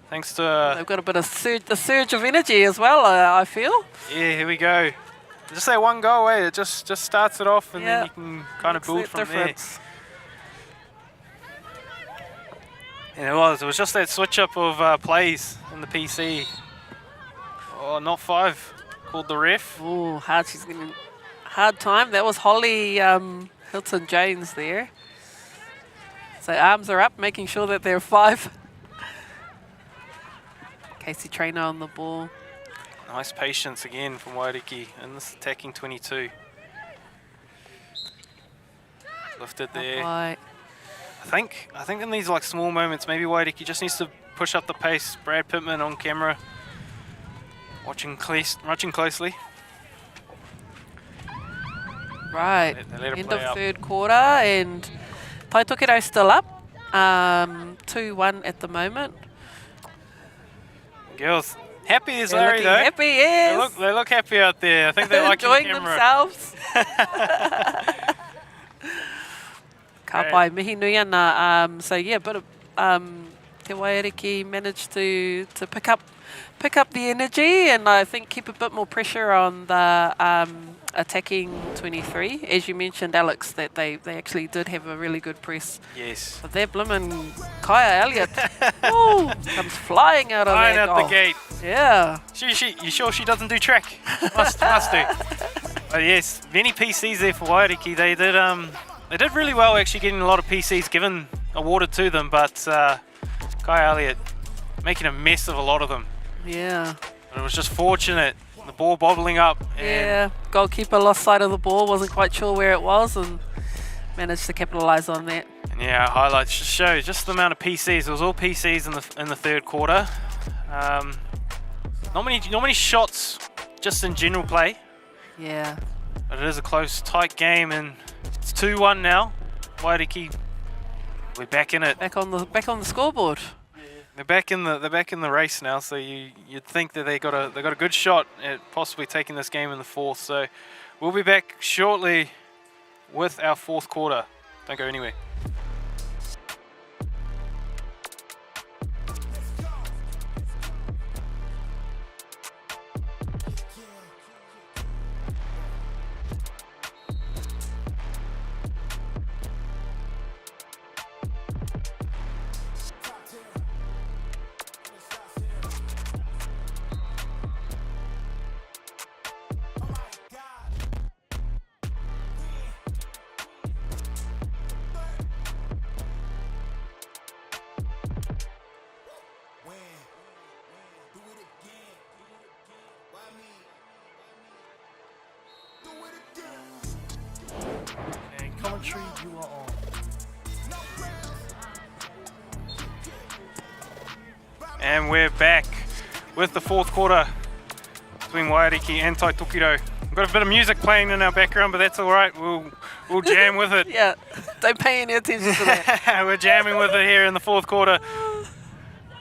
Thanks to... They've got a bit of surge of energy as well, I feel. Yeah, here we go. Just that one goal away, it just starts it off, and then you can kind of build from there. And it was just that switch up of plays in the PC. Oh, not 5, called the ref. Oh, hard. She's getting a hard time. That was Holly Hilton-Jones there. So arms are up, making sure that they're 5. Casey Traynor on the ball. Nice patience again from Waiariki in this attacking 22. Lifted there. Right. I think in these like small moments, maybe Waiariki just needs to push up the pace. Brad Pittman on camera, watching closely. Right. They let it End play of out. third quarter, and Tai Tokerau still up. 2-1 at the moment. Girls, happy as They're Larry looking though. happy, yes. They look happy out there. I think they're liking enjoying the camera. themselves. Ka Great. pai mihi nui ana. So yeah, but Te Waiariki managed to pick up the energy, and I think keep a bit more pressure on the attacking 23. As you mentioned, Alex, that they actually did have a really good press. Yes. But that bloomin' Kaya Elliott woo, comes flying out of Flying that out goal. the gate. Yeah. You sure she doesn't do track? Must do. But yes, many PCs there for Waiariki. They did really well actually getting a lot of PCs awarded to them, but Kai Elliott making a mess of a lot of them. Yeah. But it was just fortunate. The ball bobbling up. And Yeah. Goalkeeper lost sight of the ball, wasn't quite sure where it was, and managed to capitalise on that. And yeah, highlights just show just the amount of PCs. It was all PCs in the third quarter. Not many shots just in general play. Yeah. But it is a close, tight game, and it's 2-1 now. Waiariki, we're back in it. Back on the scoreboard. They're back in the race now. So you'd think that they got a good shot at possibly taking this game in the fourth. So we'll be back shortly with our fourth quarter. Don't go anywhere. And commentary, you are on. And we're back with the fourth quarter between Waiariki and Tai Tokerau. We've got a bit of music playing in our background, but that's all right. We'll jam with it. Yeah. Don't pay any attention to that. We're jamming with it here in the fourth quarter.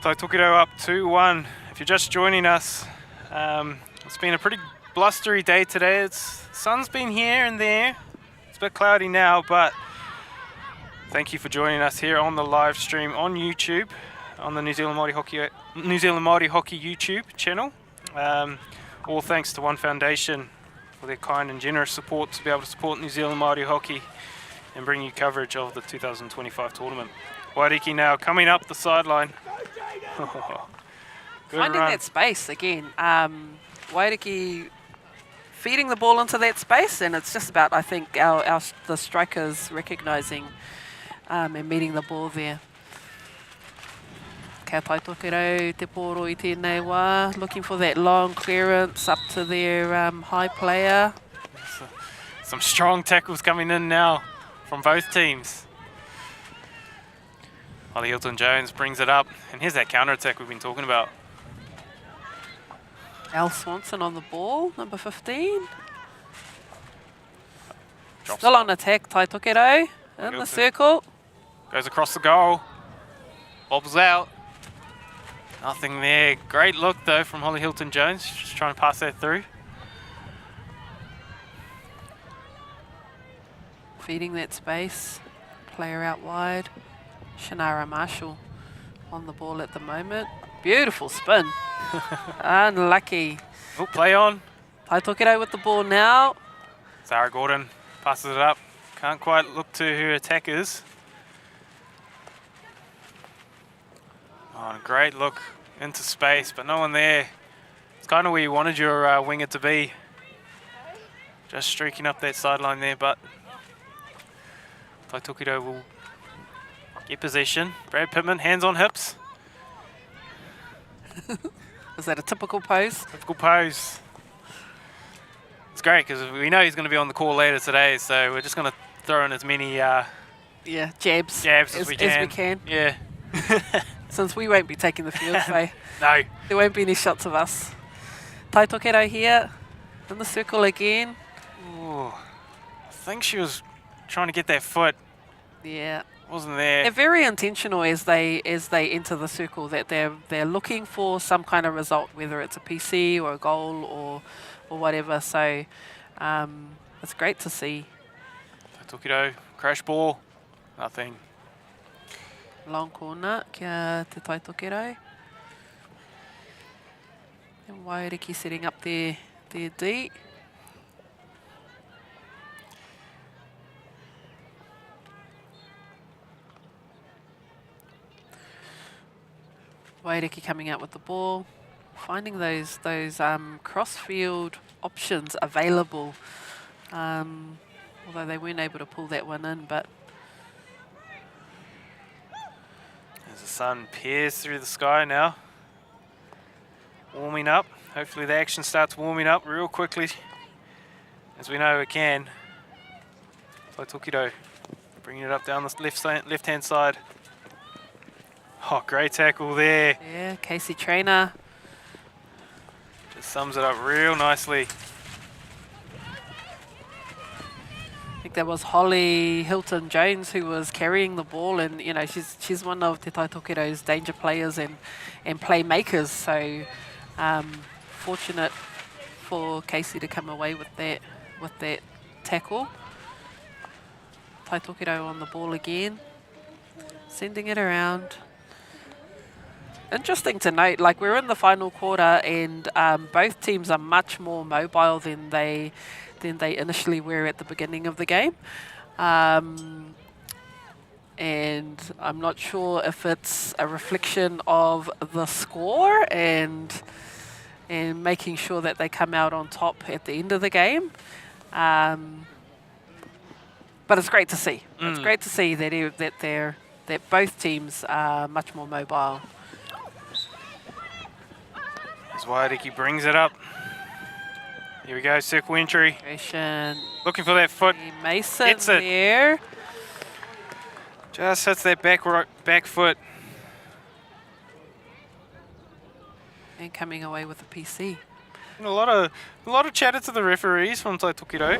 Tai Tokerau up 2-1. If you're just joining us, it's been a pretty blustery day today. Sun's been here and there. It's a bit cloudy now, but thank you for joining us here on the live stream on YouTube, on the New Zealand Māori Hockey YouTube channel. All thanks to One Foundation for their kind and generous support to be able to support New Zealand Māori Hockey and bring you coverage of the 2025 tournament. Waiariki now coming up the sideline. Good Finding run. that space again. Waiariki feeding the ball into that space, and it's just about, I think, the strikers recognising and meeting the ball there. Kia Tai Tokerau, te poro i tēnei wā, looking for that long clearance up to their high player. Some strong tackles coming in now from both teams. Holly Hilton-Jones brings it up, and here's that counter-attack we've been talking about. Al Swanson on the ball, number 15. Drops Still it. on attack, Tai Tokerau in the Hilton. circle. Goes across the goal. Bobbles out. Nothing there. Great look, though, from Holly Hilton-Jones. Just trying to pass that through. Feeding that space. Player out wide. Shannara Marshall on the ball at the moment. Beautiful spin. Unlucky. Oh, play on. Tai Tokerau with the ball now. Sarah Gordon passes it up. Can't quite look to her attackers. Oh, a great look into space, but no one there. It's kind of where you wanted your winger to be. Just streaking up that sideline there, but Tai Tokerau will get possession. Brad Pittman, hands on hips. Is that a typical pose? Typical pose. It's great because we know he's going to be on the call later today, so we're just going to throw in as many Jabs as we can. Yeah. Since we won't be taking the field, so No. there won't be any shots of us. Tai Tokerau here, in the circle again. Ooh. I think she was trying to get that foot. Yeah. Wasn't there. They're very intentional as they enter the circle, that they're looking for some kind of result, whether it's a PC or a goal or whatever. So it's great to see. Tai Tokerau, crash ball, nothing. Long corner, kia te Tai Tokerau. And Waiariki setting up their D. Waiariki coming out with the ball, finding those cross-field options available, although they weren't able to pull that one in. But as the sun peers through the sky now, warming up. Hopefully the action starts warming up real quickly, as we know it can. Tai Tokerau bringing it up down the left-hand side. Oh, great tackle there. yeah, Casey Trainer. Just sums it up real nicely. I think that was Holly Hilton-Jones who was carrying the ball, and you know she's one of Te Tai Tokerau's danger players and playmakers. So fortunate for Casey to come away with that tackle. Tai Tokerau on the ball again, sending it around. Interesting to note, like we're in the final quarter, and both teams are much more mobile than they initially were at the beginning of the game. And I'm not sure if it's a reflection of the score and making sure that they come out on top at the end of the game. But it's great to see. It's great to see that both teams are much more mobile. As Waiariki brings it up. Here we go, circle entry. Looking for that foot. Mason Hits it. there. Just hits that back foot. And coming away with a PC. And a lot of chatter to the referees from Tai Tokerau.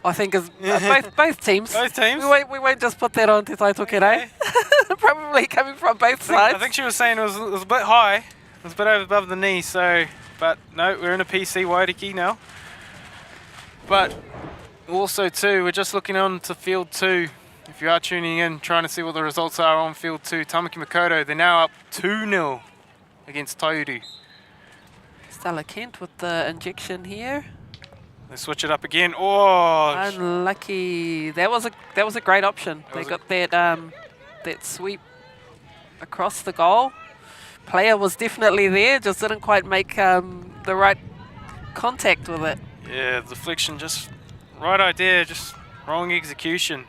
I think it's both teams. Both teams. We won't just put that on Te Tai Tokerau. Probably coming from both sides. I think she was saying it was a bit high. It was a bit above the knee, so, but no, we're in a PC Waiariki now. But also too, we're just looking on to field 2. If you are tuning in, trying to see what the results are on field 2, Tamaki Makaurau, they're now up 2-0 against Taiuru. Stella Kent with the injection here. They switch it up again. Oh, Unlucky. That was a great option. They got that sweep across the goal. Player was definitely there, just didn't quite make the right contact with it. Yeah, deflection, just right idea, just wrong execution.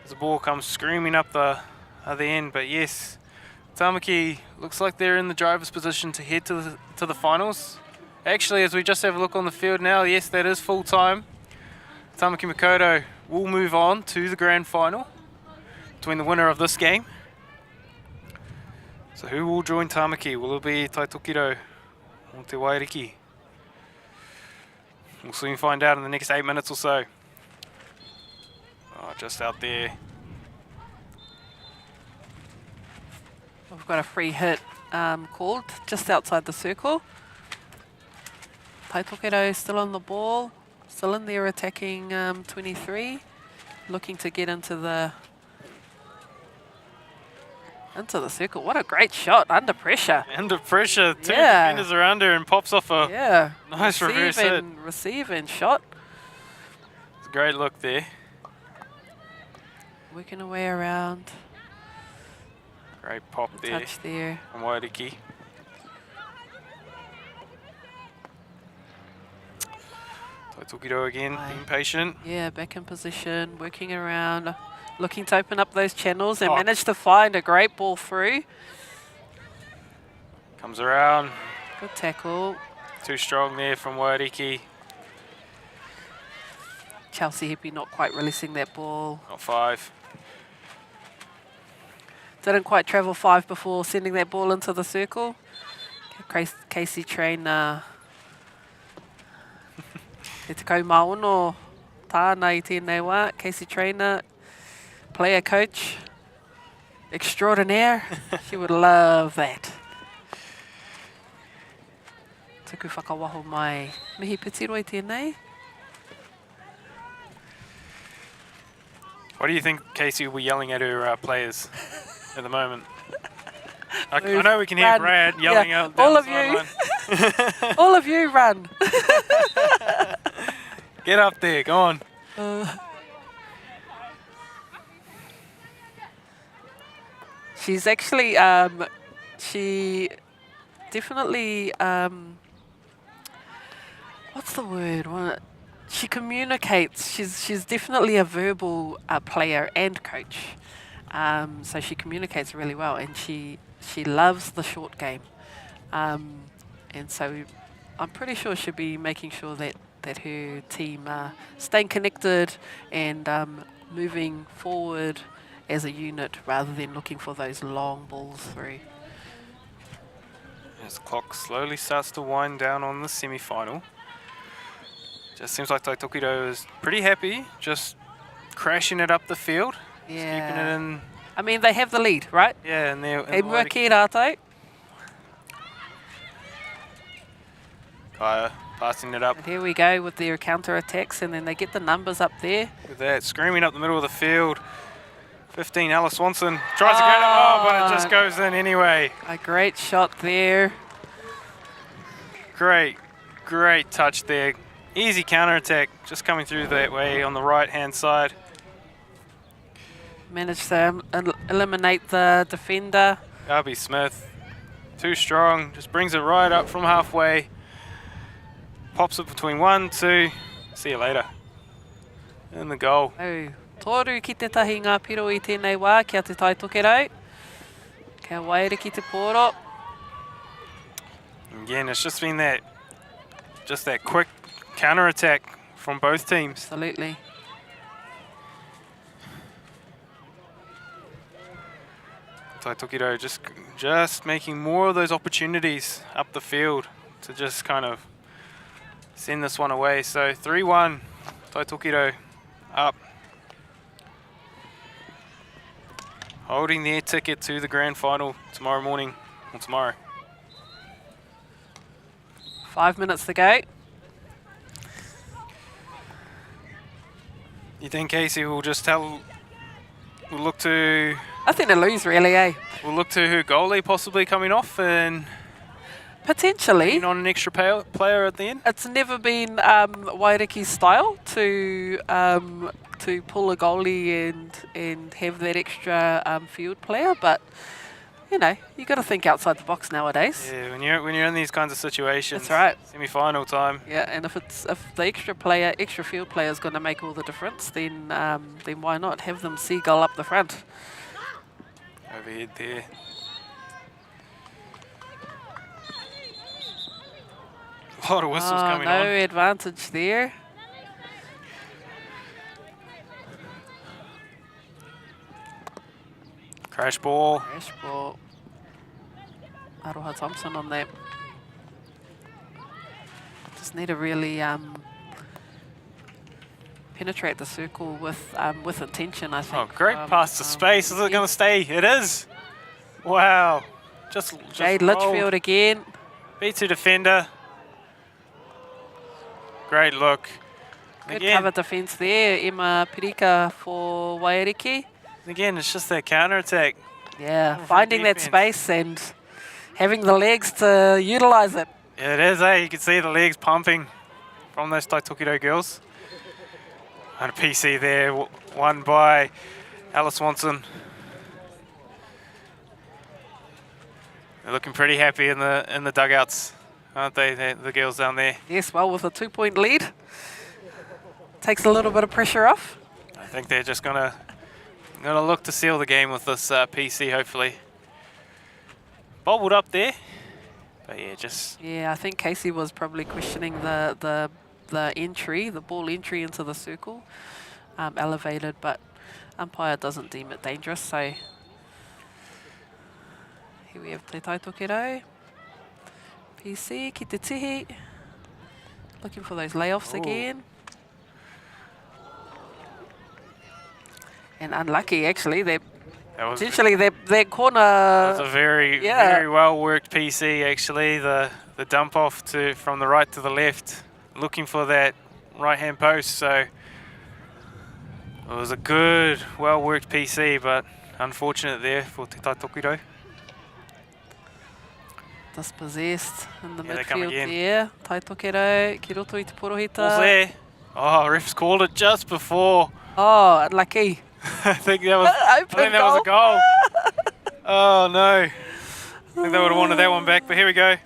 As the ball comes screaming up the other end, but yes, Tamaki looks like they're in the driver's position to head to the finals. Actually, as we just have a look on the field now, yes, that is full time. Tamaki Makaurau will move on to the grand final between the winner of this game. So who will join Tamaki? Will it be Tai Tokerau or Te Waiariki? We'll soon find out in the next 8 minutes or so. Oh, just out there. We've got a free hit called just outside the circle. Tai Tokerau still on the ball, still in there attacking 23, looking to get into the circle. What a great shot under pressure. Under pressure, two defenders are under and pops off a nice reverse hit. Receive and shot. It's a great look there. Working away around. Great pop there. Touch there. From Waiariki. Tai Tokerau again, being patient. Yeah, back in position, working around, looking to open up those channels and managed to find a great ball through. Comes around, Good tackle. Too strong there from Waiariki. Chelsea Hippie not quite releasing that ball. Not 5. Didn't quite travel 5 before sending that ball into the circle. Casey trainer. E te kau maono tāna I tēnei wā. Casey trainer, player coach, extraordinaire. She would love that. Tuku whakawaho mai. Mihi pitiro I tēnei. What do you think Casey will be yelling at her players at the moment? I know we can hear Run. Brad yelling out All down of the you. sideline. All of you run. Get up there, go on. She's actually, she definitely, what's the word? She communicates. She's definitely a verbal player and coach. So she communicates really well, and she loves the short game. And so I'm pretty sure she'll be making sure that her team are staying connected and moving forward as a unit rather than looking for those long balls through. As the clock slowly starts to wind down on the semi-final. Just seems like Tai Tokerau is pretty happy, just crashing it up the field. Yeah. Just keeping it in. I mean, they have the lead, right? Yeah, and they're Hey, mua ki rātou. Kaya passing it up. And here we go with their counter-attacks, and then they get the numbers up there. With that, screaming up the middle of the field. 15, Alice Swanson tries to get it, but it just goes in anyway. A great shot there. Great touch there. Easy counter-attack, just coming through that way on the right-hand side. Managed to eliminate the defender. Garby Smith, too strong, just brings it right up from halfway. Pops it between 1, 2, see you later. And the goal. Oh, toru ki te tahi ngā piro I tēnei wā, kia te Tai Tokerau. Kia Waiariki te pōro. Again, it's just been that quick counter-attack from both teams. Absolutely. Tai Tokerau just making more of those opportunities up the field to just kind of send this one away. So 3-1, Tai Tokerau up. Holding their ticket to the grand final tomorrow morning, or tomorrow. 5 minutes to go. You think Casey will will look to I think they lose, really, eh? her goalie possibly coming off and Potentially. being on an extra player at the end? It's never been Waiariki's style to pull a goalie and have that extra field player, but you know, you got to think outside the box nowadays. Yeah, when you're in these kinds of situations. That's right. Semi-final time. Yeah, and if the extra field player is going to make all the difference, then why not have them seagull up the front? Overhead there. A lot of whistles coming no on. advantage there. Crash ball. Crash ball. Aroha Thompson on that. Just need to really penetrate the circle with intention, I think. Oh, great pass to space. Is it going to stay? It is. Wow. Just Jade rolled. Litchfield again. Beats a defender. Great look. Good Again, cover defence there. Emma Pirika for Waiariki. again, it's just that counter-attack. Yeah, From finding that defence. space and having the legs to utilise it. Yeah, it is, eh? You can see the legs pumping from those Tai Tokerau girls. And a PC there, won by Alice Swanson. They're looking pretty happy in the dugouts, aren't they, the girls down there? Yes, well, with a 2-point lead. Takes a little bit of pressure off. I think they're just gonna look to seal the game with this PC, hopefully. Bobbled up there, But yeah, just Yeah, I think Casey was probably questioning the entry, the ball entry into the circle, elevated, but umpire doesn't deem it dangerous. So here we have Te Tai Tokerau, PC, ki te tihi, looking for those layoffs again. And unlucky, actually. that was Potentially, their corner. That's a very, yeah. very well worked PC actually. The dump off from the right to the left, looking for that right hand post. So it was a good, well worked PC, but unfortunate there for Te Tai Tokerau. Dispossessed in the Yeah, they come midfield again. there. Tai Tokerau, ki roto i te porohita. Ball's there. Oh, refs called it just before. Oh, unlucky. I think that was a goal. Oh no. I think they would have wanted that one back, but here we go.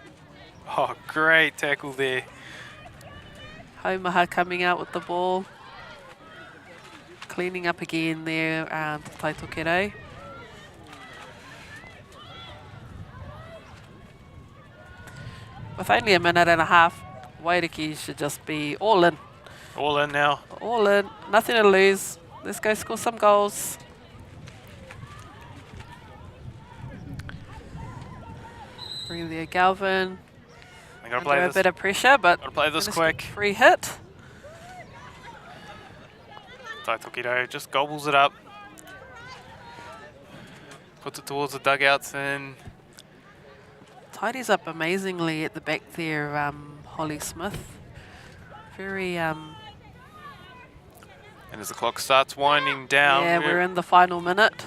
Oh, great tackle there. Haumaha coming out with the ball. Cleaning up again there, Tai Tokerau. With only a minute and a half, Waiariki should just be all in. All in now. All in, nothing to lose. Let's go score some goals. Bring there, Galvin. I gotta Under play a this. bit of pressure, but Gotta play this finished quick. a free hit. Tai Tokerau just gobbles it up. Puts it towards the dugouts and Tidies up amazingly at the back there, Holly Smith. Very, and as the clock starts winding down, yeah, we're in the final minute.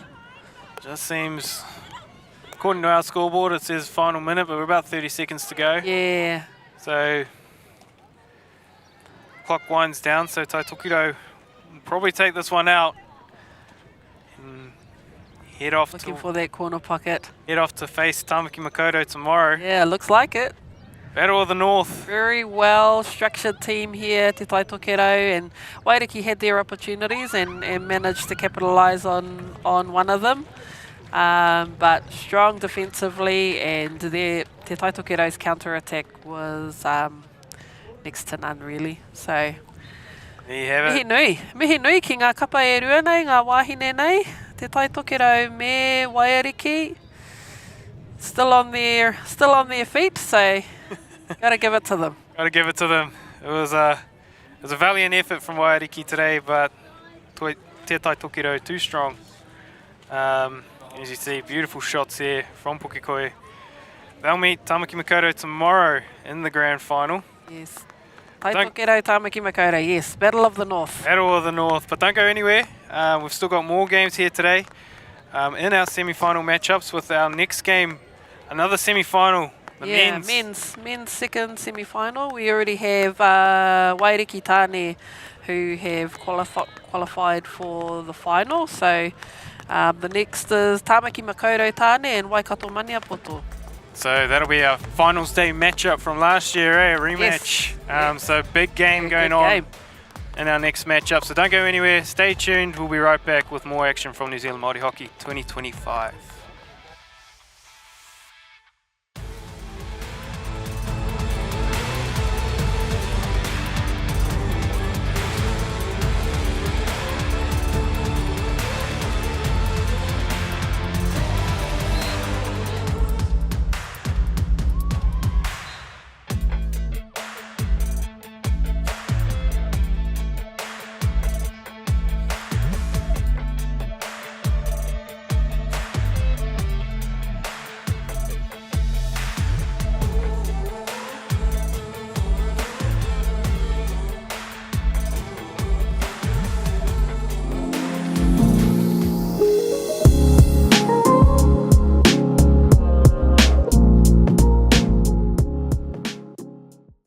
just seems, according to our scoreboard, it says final minute, but we're about 30 seconds to go. Yeah, So clock winds down, so Tai Tokerau will probably take this one out and head off looking to for that corner pocket. face Tamaki Makaurau tomorrow. Yeah, looks like it. Battle of the North. Very well structured team here, Te Tai Tokerau, and Waiariki had their opportunities and managed to capitalise on one of them. But strong defensively, and Te Tai Tokerau's counter-attack was next to none really. So There you have it. mihi nui ki ngā kapa e rua nei, ngā wāhine nei, Te Tai Tokerau me Waiariki. Still on their feet, so gotta give it to them. Gotta give it to them. It was a valiant effort from Waiariki today, but Te Tai Tokerau too strong. As you see, beautiful shots here from Pukekohe. They'll meet Tamaki Makaurau tomorrow in the grand final. Yes. Tai Don't- Tokerau, Tamaki Makaurau, yes. Battle of the North. Battle of the North, but don't go anywhere. We've still got more games here today in our semi-final matchups with our next game, another semi-final. The men's second semi-final. We already have Waiariki Tāne who have qualified for the final. So the next is Tamaki Makaurau Tāne and Waikato Maniapoto. So that'll be our finals day matchup from last year, a rematch. Yes. So big game going Good on game. in our next matchup. So don't go anywhere. Stay tuned. We'll be right back with more action from New Zealand Māori Hockey 2025.